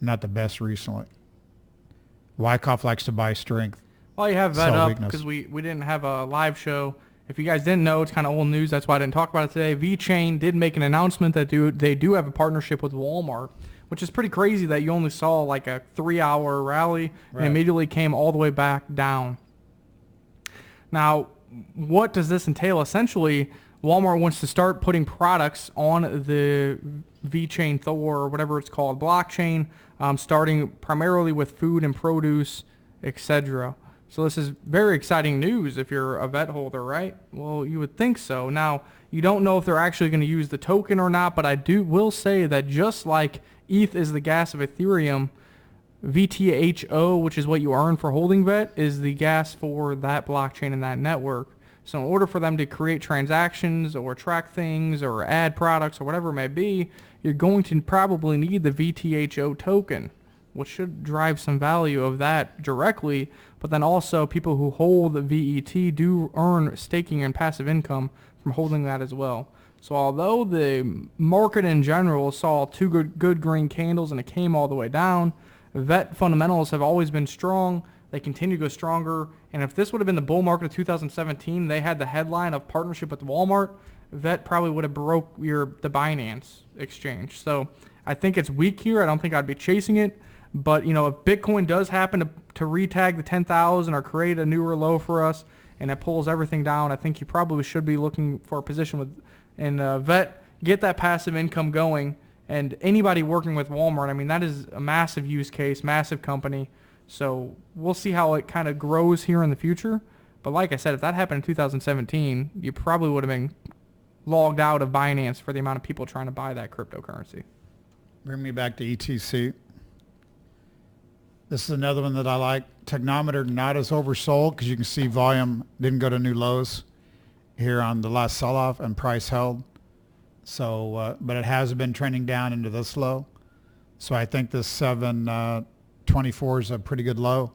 not the best recently. Wyckoff likes to buy strength. Well, you have that up because we didn't have a live show. If you guys didn't know, it's kind of old news. That's why I didn't talk about it today. VeChain did make an announcement that they do have a partnership with Walmart, which is pretty crazy that you only saw like a 3-hour rally and immediately came all the way back down. Now, what does this entail? Essentially, Walmart wants to start putting products on the VeChain Thor or whatever it's called blockchain, starting primarily with food and produce, etc. So this is very exciting news if you're a VET holder, right? Well, you would think so. Now, you don't know if they're actually going to use the token or not, but I will say that just like ETH is the gas of Ethereum, VTHO, which is what you earn for holding VET, is the gas for that blockchain and that network. So in order for them to create transactions or track things or add products or whatever it may be, you're going to probably need the VTHO token, which should drive some value of that directly. But then also people who hold the VET do earn staking and passive income from holding that as well. So although the market in general saw two good green candles and it came all the way down, VET fundamentals have always been strong. They continue to go stronger. And if this would have been the bull market of 2017, they had the headline of partnership with Walmart, VET probably would have broke the Binance exchange. So I think it's weak here. I don't think I'd be chasing it. But, you know, if Bitcoin does happen to retag the 10,000 or create a newer low for us and it pulls everything down, I think you probably should be looking for a position in VET, get that passive income going. And anybody working with Walmart, I mean, that is a massive use case, massive company. So we'll see how it kind of grows here in the future. But like I said, if that happened in 2017, you probably would have been logged out of Binance for the amount of people trying to buy that cryptocurrency. Bring me back to ETC. This is another one that I like. Technometer not as oversold because you can see volume didn't go to new lows here on the last sell-off and price held. So, but it has been trending down into this low. So I think this 724 is a pretty good low.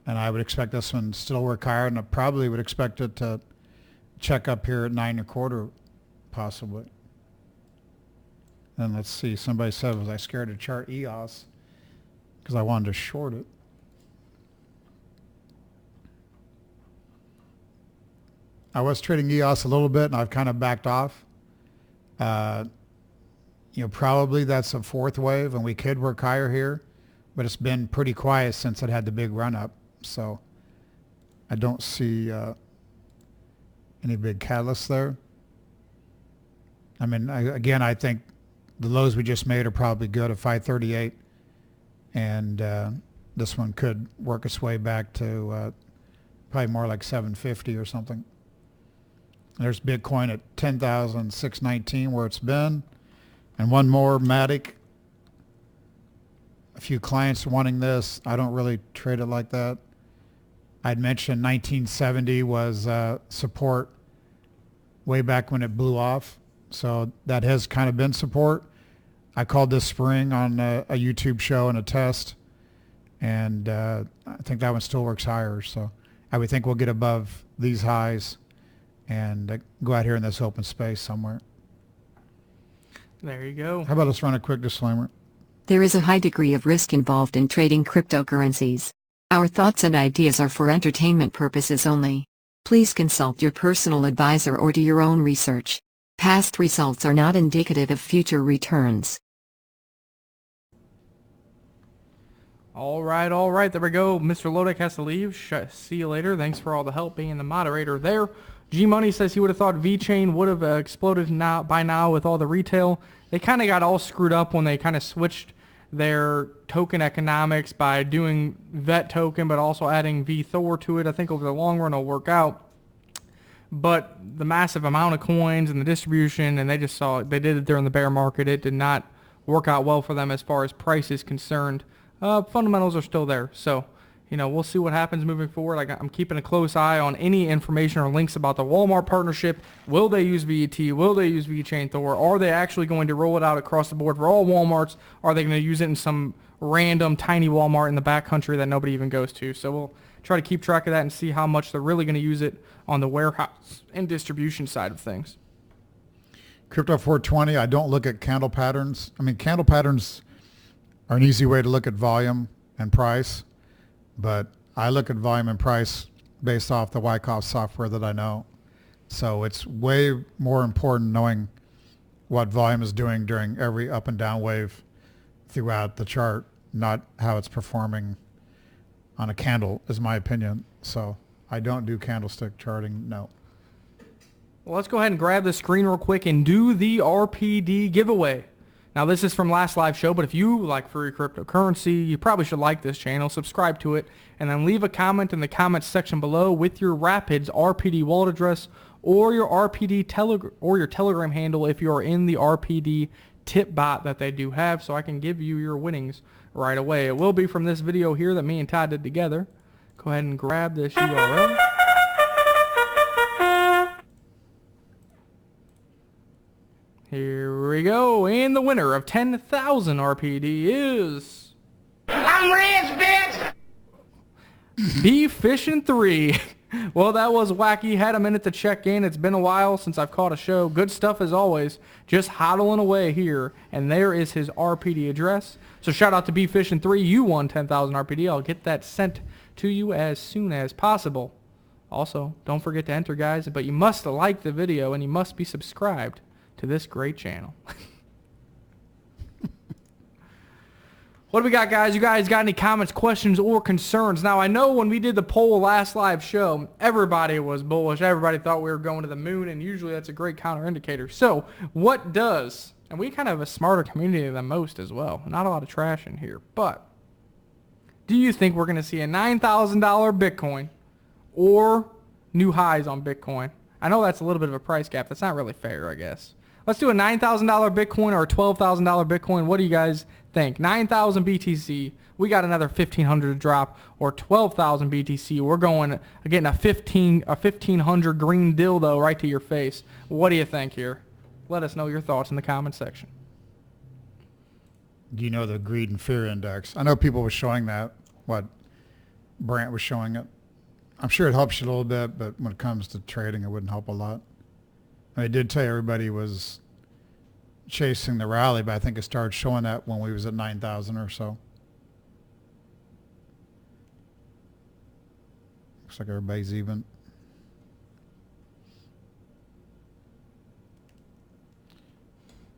And I would expect this one to still work higher, and I probably would expect it to check up here at 9.25 possibly. And let's see, somebody said, was I scared to chart EOS because I wanted to short it? I was trading EOS a little bit, and I've kind of backed off. Probably that's a fourth wave, and we could work higher here, but it's been pretty quiet since it had the big run up. So I don't see any big catalysts there. I mean, I think the lows we just made are probably good at 538, and this one could work its way back to probably more like 750 or something. There's Bitcoin at 10,619 where it's been, and one more Matic. A few clients wanting this. I don't really trade it like that. I'd mentioned 1970 was support way back when it blew off. So that has kind of been support. I called this spring on a YouTube show and a test, and I think that one still works higher. So I would think we'll get above these highs and go out here in this open space somewhere. There you go. How about let's run a quick disclaimer? There is a high degree of risk involved in trading cryptocurrencies. Our thoughts and ideas are for entertainment purposes only. Please consult your personal advisor or do your own research. Past results are not indicative of future returns. All right. There we go. Mr. Lodek has to leave. See you later. Thanks for all the help being the moderator there. G-Money says he would have thought VeChain would have exploded by now with all the retail. They kind of got all screwed up when they kind of switched their token economics by doing VET token, but also adding VThor to it. I think over the long run it'll work out. But the massive amount of coins and the distribution, and they did it during the bear market. It did not work out well for them as far as price is concerned. Fundamentals are still there. So, we'll see what happens moving forward. I'm keeping a close eye on any information or links about the Walmart partnership. Will they use VET? Will they use VeChain Thor? Are they actually going to roll it out across the board for all Walmarts? Are they going to use it in some random tiny Walmart in the backcountry that nobody even goes to? So we'll try to keep track of that and see how much they're really going to use it on the warehouse and distribution side of things. Crypto 420, I don't look at candle patterns. I mean, candle patterns are an easy way to look at volume and price. But I look at volume and price based off the Wyckoff software that I know. So it's way more important knowing what volume is doing during every up and down wave throughout the chart, not how it's performing on a candle, is my opinion. So I don't do candlestick charting, no. Well, let's go ahead and grab the screen real quick and do the RPD giveaway. Now, this is from last live show, but if you like free cryptocurrency, you probably should like this channel, subscribe to it, and then leave a comment in the comments section below with your Rapids RPD wallet address or your your Telegram handle if you are in the RPD tip bot that they do have, so I can give you your winnings right away. It will be from this video here that me and Todd did together. Go ahead and grab this URL. Here we go, and the winner of 10,000 RPD is... I'm rich, bitch! VeChain 3. Well, that was wacky. Had a minute to check in. It's been a while since I've caught a show. Good stuff as always. Just hodling away here, and there is his RPD address. So shout out to VeChain 3. You won 10,000 RPD. I'll get that sent to you as soon as possible. Also, don't forget to enter, guys, but you must like the video and you must be subscribed to this great channel. What do we got, guys? You guys got any comments, questions, or concerns? Now, I know when we did the poll last live show, everybody was bullish. Everybody thought we were going to the moon, and usually that's a great counter indicator. So, what does, and we kind of have a smarter community than most as well. Not a lot of trash in here, but do you think we're going to see a $9,000 Bitcoin or new highs on Bitcoin? I know that's a little bit of a price gap. That's not really fair, I guess. Let's do a $9,000 Bitcoin or a $12,000 Bitcoin. What do you guys think? 9,000 BTC. We got another 1,500 to drop, or 12,000 BTC. We're getting a 1,500 green dildo right to your face. What do you think here? Let us know your thoughts in the comment section. Do you know the greed and fear index? I know people were showing that. What Brant was showing it. I'm sure it helps you a little bit, but when it comes to trading, it wouldn't help a lot. I did tell you everybody was chasing the rally, but I think it started showing that when we was at 9,000 or so. Looks like everybody's even.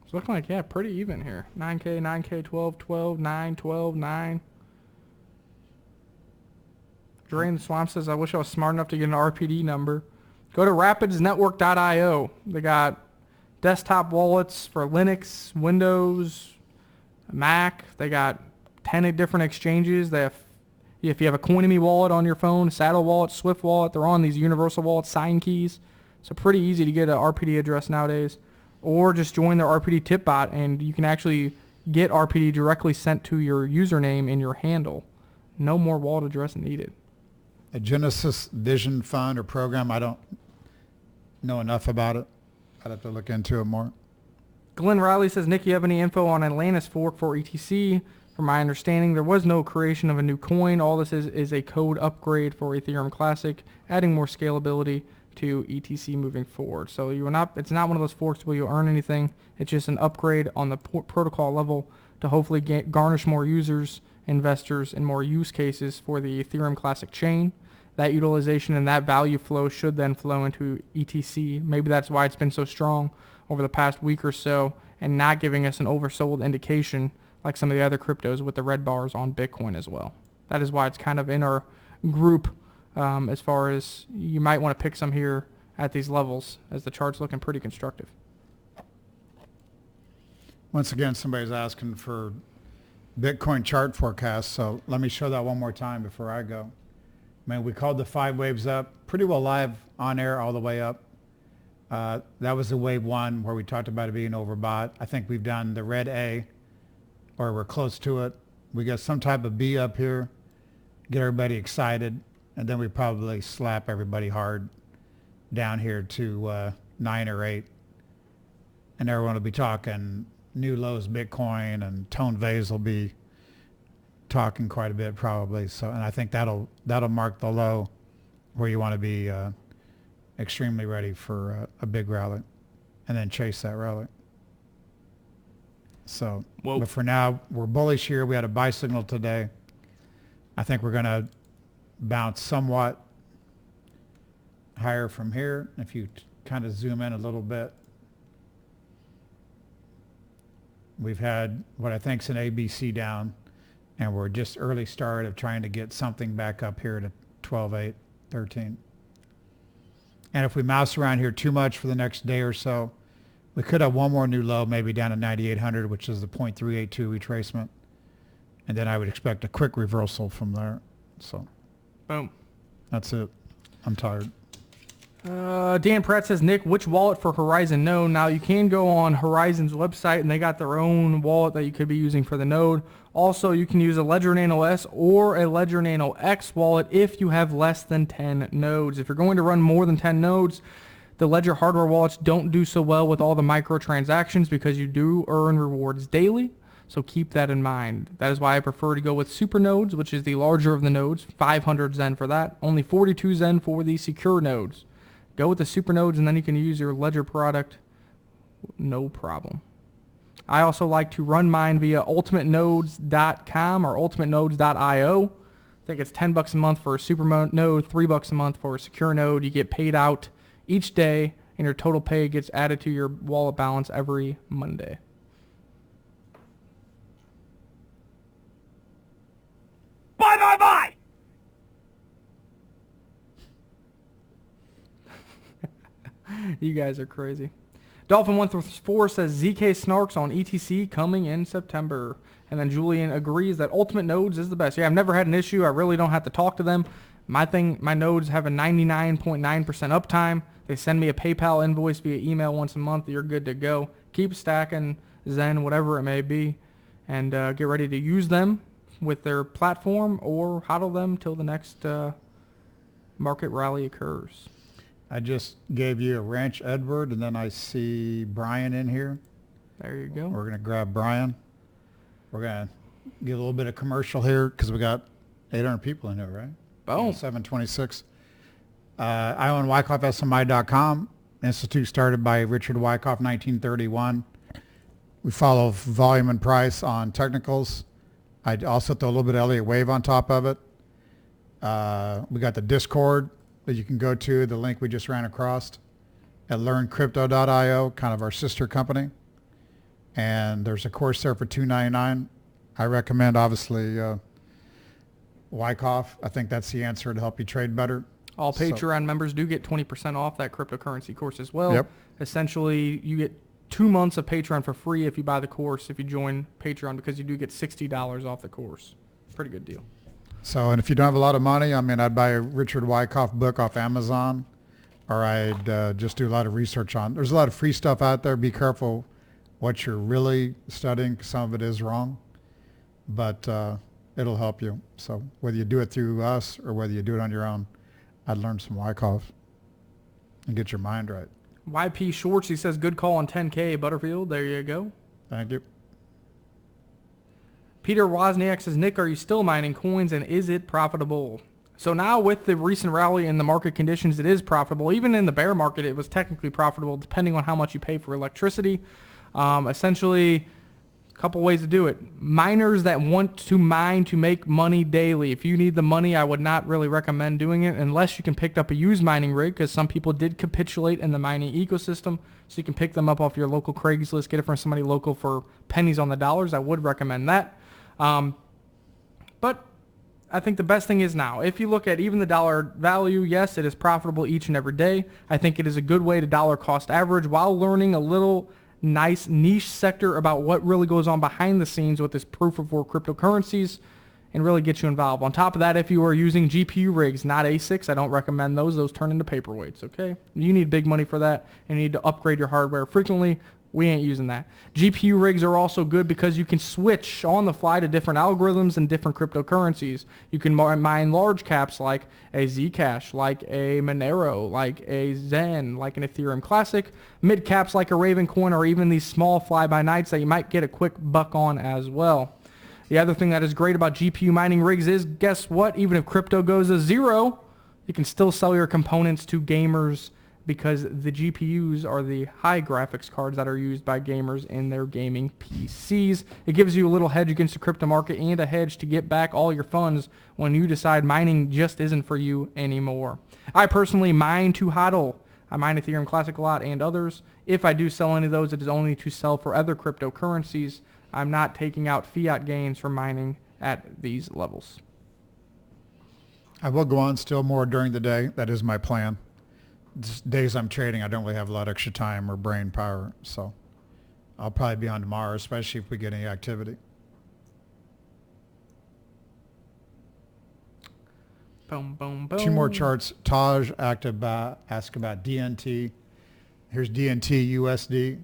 It's looking like, yeah, pretty even here. 9K, 9K, 12, 12, 9, 12, 9. Drain the Swamp says, I wish I was smart enough to get an RPD number. Go to rapidsnetwork.io. They got desktop wallets for Linux, Windows, Mac. They got 10 different exchanges. They have, if you have a Coinomi wallet on your phone, Saddle wallet, Swift wallet, they're on these universal wallet sign keys. So pretty easy to get an RPD address nowadays. Or just join their RPD tip bot and you can actually get RPD directly sent to your username and your handle. No more wallet address needed. A Genesis Vision Fund or program, I don't know enough about it. I'd have to look into it more. Glenn Riley says, Nick, you have any info on Atlantis fork for ETC? From my understanding, there was no creation of a new coin. All this is a code upgrade for Ethereum Classic, adding more scalability to ETC moving forward. So you are not, it's not one of those forks where you earn anything. It's just an upgrade on the protocol level to hopefully garnish more users, investors, and more use cases for the Ethereum Classic chain. That utilization and that value flow should then flow into ETC. Maybe that's why it's been so strong over the past week or so and not giving us an oversold indication like some of the other cryptos with the red bars on Bitcoin as well. That is why it's kind of in our group as far as you might want to pick some here at these levels as the chart's looking pretty constructive. Once again, somebody's asking for Bitcoin chart forecast, so let me show that one more time before I go. I mean, we called the 5 waves up, pretty well live on air all the way up. That was the wave 1 where we talked about it being overbought. I think we've done the red A, or we're close to it. We got some type of B up here, get everybody excited, and then we probably slap everybody hard down here to 9 or 8. And everyone will be talking new lows Bitcoin, and Tone Vase will be talking quite a bit probably. So, and I think that'll mark the low where you want to be extremely ready for a big rally and then chase that rally. So, but for now, we're bullish here. We had a buy signal today. I think we're going to bounce somewhat higher from here. If you kind of zoom in a little bit, we've had what I think is an ABC down, and we're just early start of trying to get something back up here to 12, 8, 13. And if we mouse around here too much for the next day or so, we could have one more new low, maybe down to 9,800, which is the 0.382 retracement. And then I would expect a quick reversal from there. So, boom. That's it. I'm tired. Dan Pratt says, Nick, which wallet for Horizon node? Now, you can go on Horizon's website, and they got their own wallet that you could be using for the node. Also, you can use a Ledger Nano S or a Ledger Nano X wallet if you have less than 10 nodes. If you're going to run more than 10 nodes, the Ledger hardware wallets don't do so well with all the microtransactions because you do earn rewards daily. So keep that in mind. That is why I prefer to go with super nodes, which is the larger of the nodes, 500 Zen for that, only 42 Zen for the secure nodes. Go with the super nodes and then you can use your Ledger product, no problem. I also like to run mine via ultimatenodes.com or ultimatenodes.io. I think it's $10 a month for a super node, $3 a month for a secure node. You get paid out each day and your total pay gets added to your wallet balance every Monday. Bye, bye, bye! You guys are crazy. Dolphin134 says ZK Snarks on ETC coming in September. And then Julian agrees that Ultimate Nodes is the best. Yeah, I've never had an issue. I really don't have to talk to them. My nodes have a 99.9% uptime. They send me a PayPal invoice via email once a month. You're good to go. Keep stacking Zen, whatever it may be, and get ready to use them with their platform or hodl them till the next market rally occurs. I just gave you a Ranch Edward, and then I see Brian in here. There you go. We're going to grab Brian. We're going to get a little bit of commercial here because we got 800 people in here, right? Boom. 726. I own WyckoffSMI.com. Institute started by Richard Wyckoff, 1931. We follow volume and price on technicals. I also throw a little bit of Elliott Wave on top of it. We got the Discord that you can go to, the link we just ran across at learncrypto.io, kind of our sister company. And there's a course there for $2.99. I recommend, obviously, Wyckoff. I think that's the answer to help you trade better. All Patreon members do get 20% off that cryptocurrency course as well. Yep. Essentially, you get 2 months of Patreon for free if you buy the course, if you join Patreon, because you do get $60 off the course. Pretty good deal. So, and if you don't have a lot of money, I mean, I'd buy a Richard Wyckoff book off Amazon, or I'd just do a lot of research on. There's a lot of free stuff out there. Be careful what you're really studying. Some of it is wrong, but it'll help you. So whether you do it through us or whether you do it on your own, I'd learn some Wyckoff and get your mind right. YP Schwartz, he says, good call on 10K, Butterfield. There you go. Thank you. Peter Wozniak says, Nick, are you still mining coins, and is it profitable? So now with the recent rally in the market conditions, it is profitable. Even in the bear market, it was technically profitable depending on how much you pay for electricity. Essentially, a couple ways to do it. Miners that want to mine to make money daily. If you need the money, I would not really recommend doing it unless you can pick up a used mining rig, because some people did capitulate in the mining ecosystem. So you can pick them up off your local Craigslist, get it from somebody local for pennies on the dollars. I would recommend that. But I think the best thing is now, if you look at even the dollar value, yes, it is profitable each and every day. I think it is a good way to dollar cost average while learning a little nice niche sector about what really goes on behind the scenes with this proof of work cryptocurrencies, and really get you involved. On top of that, if you are using GPU rigs, not ASICs, I don't recommend those. Those turn into paperweights, okay? You need big money for that, and you need to upgrade your hardware frequently. We ain't using that. GPU rigs are also good because you can switch on the fly to different algorithms and different cryptocurrencies. You can mine large caps like a Zcash, like a Monero, like a Zen, like an Ethereum Classic, mid caps like a Ravencoin, or even these small fly-by-nights that you might get a quick buck on as well. The other thing that is great about GPU mining rigs is, guess what? Even if crypto goes to zero, you can still sell your components to gamers, because the GPUs are the high graphics cards that are used by gamers in their gaming PCs. It gives you a little hedge against the crypto market and a hedge to get back all your funds when you decide mining just isn't for you anymore. I personally mine to hodl. I mine Ethereum Classic a lot and others. If I do sell any of those, it is only to sell for other cryptocurrencies. I'm not taking out fiat gains from mining at these levels. I will go on still more during the day. That is my plan. Days I'm trading, I don't really have a lot of extra time or brain power, so I'll probably be on tomorrow, especially if we get any activity. Boom, boom, boom. 2 more charts. Taj asked about DNT. Here's DNT USD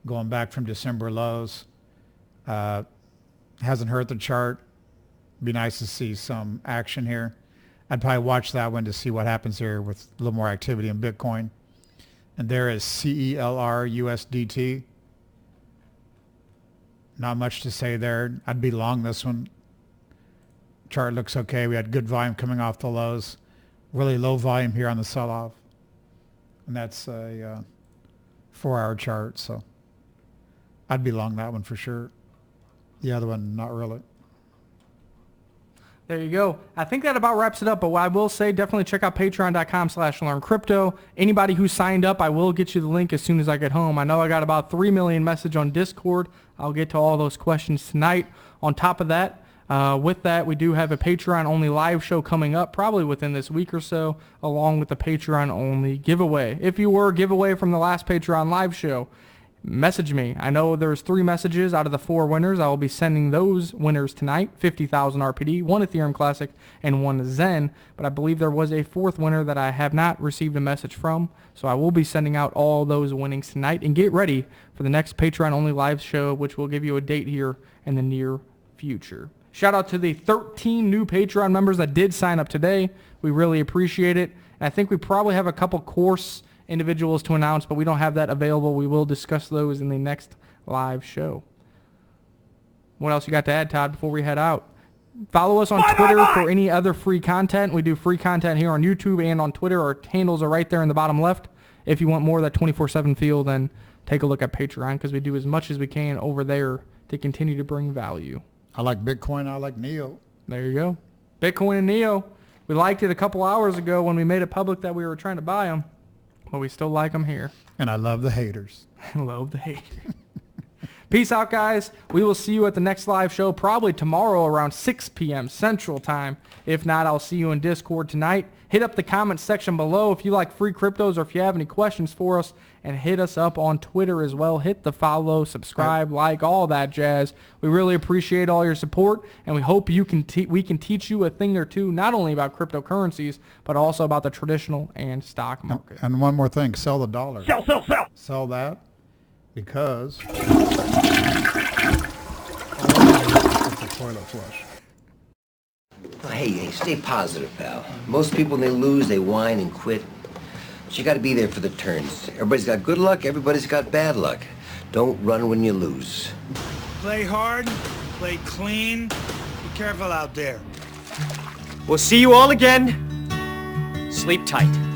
going back from December lows. Hasn't hurt the chart. Be nice to see some action here. I'd probably watch that one to see what happens here with a little more activity in Bitcoin. And there is CELR USDT. Not much to say there. I'd be long this one. Chart looks okay. We had good volume coming off the lows. Really low volume here on the sell-off. And that's a 4-hour chart, so I'd be long that one for sure. The other one, not really. There you go. I think that about wraps it up, but what I will say, definitely check out patreon.com/learncrypto. Anybody who signed up, I will get you the link as soon as I get home. I know I got about 3 million message on Discord. I'll get to all those questions tonight. On top of that, with that, we do have a Patreon-only live show coming up, probably within this week or so, along with the Patreon-only giveaway. If you were a giveaway from the last Patreon live show, message me. I know there's 3 messages out of the 4 winners. I will be sending those winners tonight. 50,000 RPD, 1 Ethereum Classic, and 1 Zen. But I believe there was a 4th winner that I have not received a message from. So I will be sending out all those winnings tonight. And get ready for the next Patreon-only live show, which will give you a date here in the near future. Shout out to the 13 new Patreon members that did sign up today. We really appreciate it. And I think we probably have a couple course individuals to announce, but we don't have that available. We will discuss those in the next live show. What else you got to add, Todd, before we head out? Follow us on Twitter for any other free content. We do free content here on YouTube and on Twitter. Our handles are right there in the bottom left. If you want more of that 24/7 feel, then take a look at Patreon, because we do as much as we can over there to continue to bring value. I like Bitcoin. I like Neo. There you go. Bitcoin and Neo. We liked it a couple hours ago when we made it public that we were trying to buy them, but we still like them here. And I love the haters. I love the haters. Peace out, guys. We will see you at the next live show, probably tomorrow around 6 p.m. Central Time. If not, I'll see you in Discord tonight. Hit up the comments section below if you like free cryptos or if you have any questions for us, and hit us up on Twitter as well. Hit the follow, subscribe, like, all that jazz. We really appreciate all your support, and we hope you can we can teach you a thing or two, not only about cryptocurrencies, but also about the traditional and stock market. And one more thing, sell the dollar. Sell, sell, sell. Sell that, because it's a toilet flush. Hey, stay positive, pal. Most people, when they lose, they whine and quit. But you gotta be there for the turns. Everybody's got good luck, everybody's got bad luck. Don't run when you lose. Play hard, play clean. Be careful out there. We'll see you all again. Sleep tight.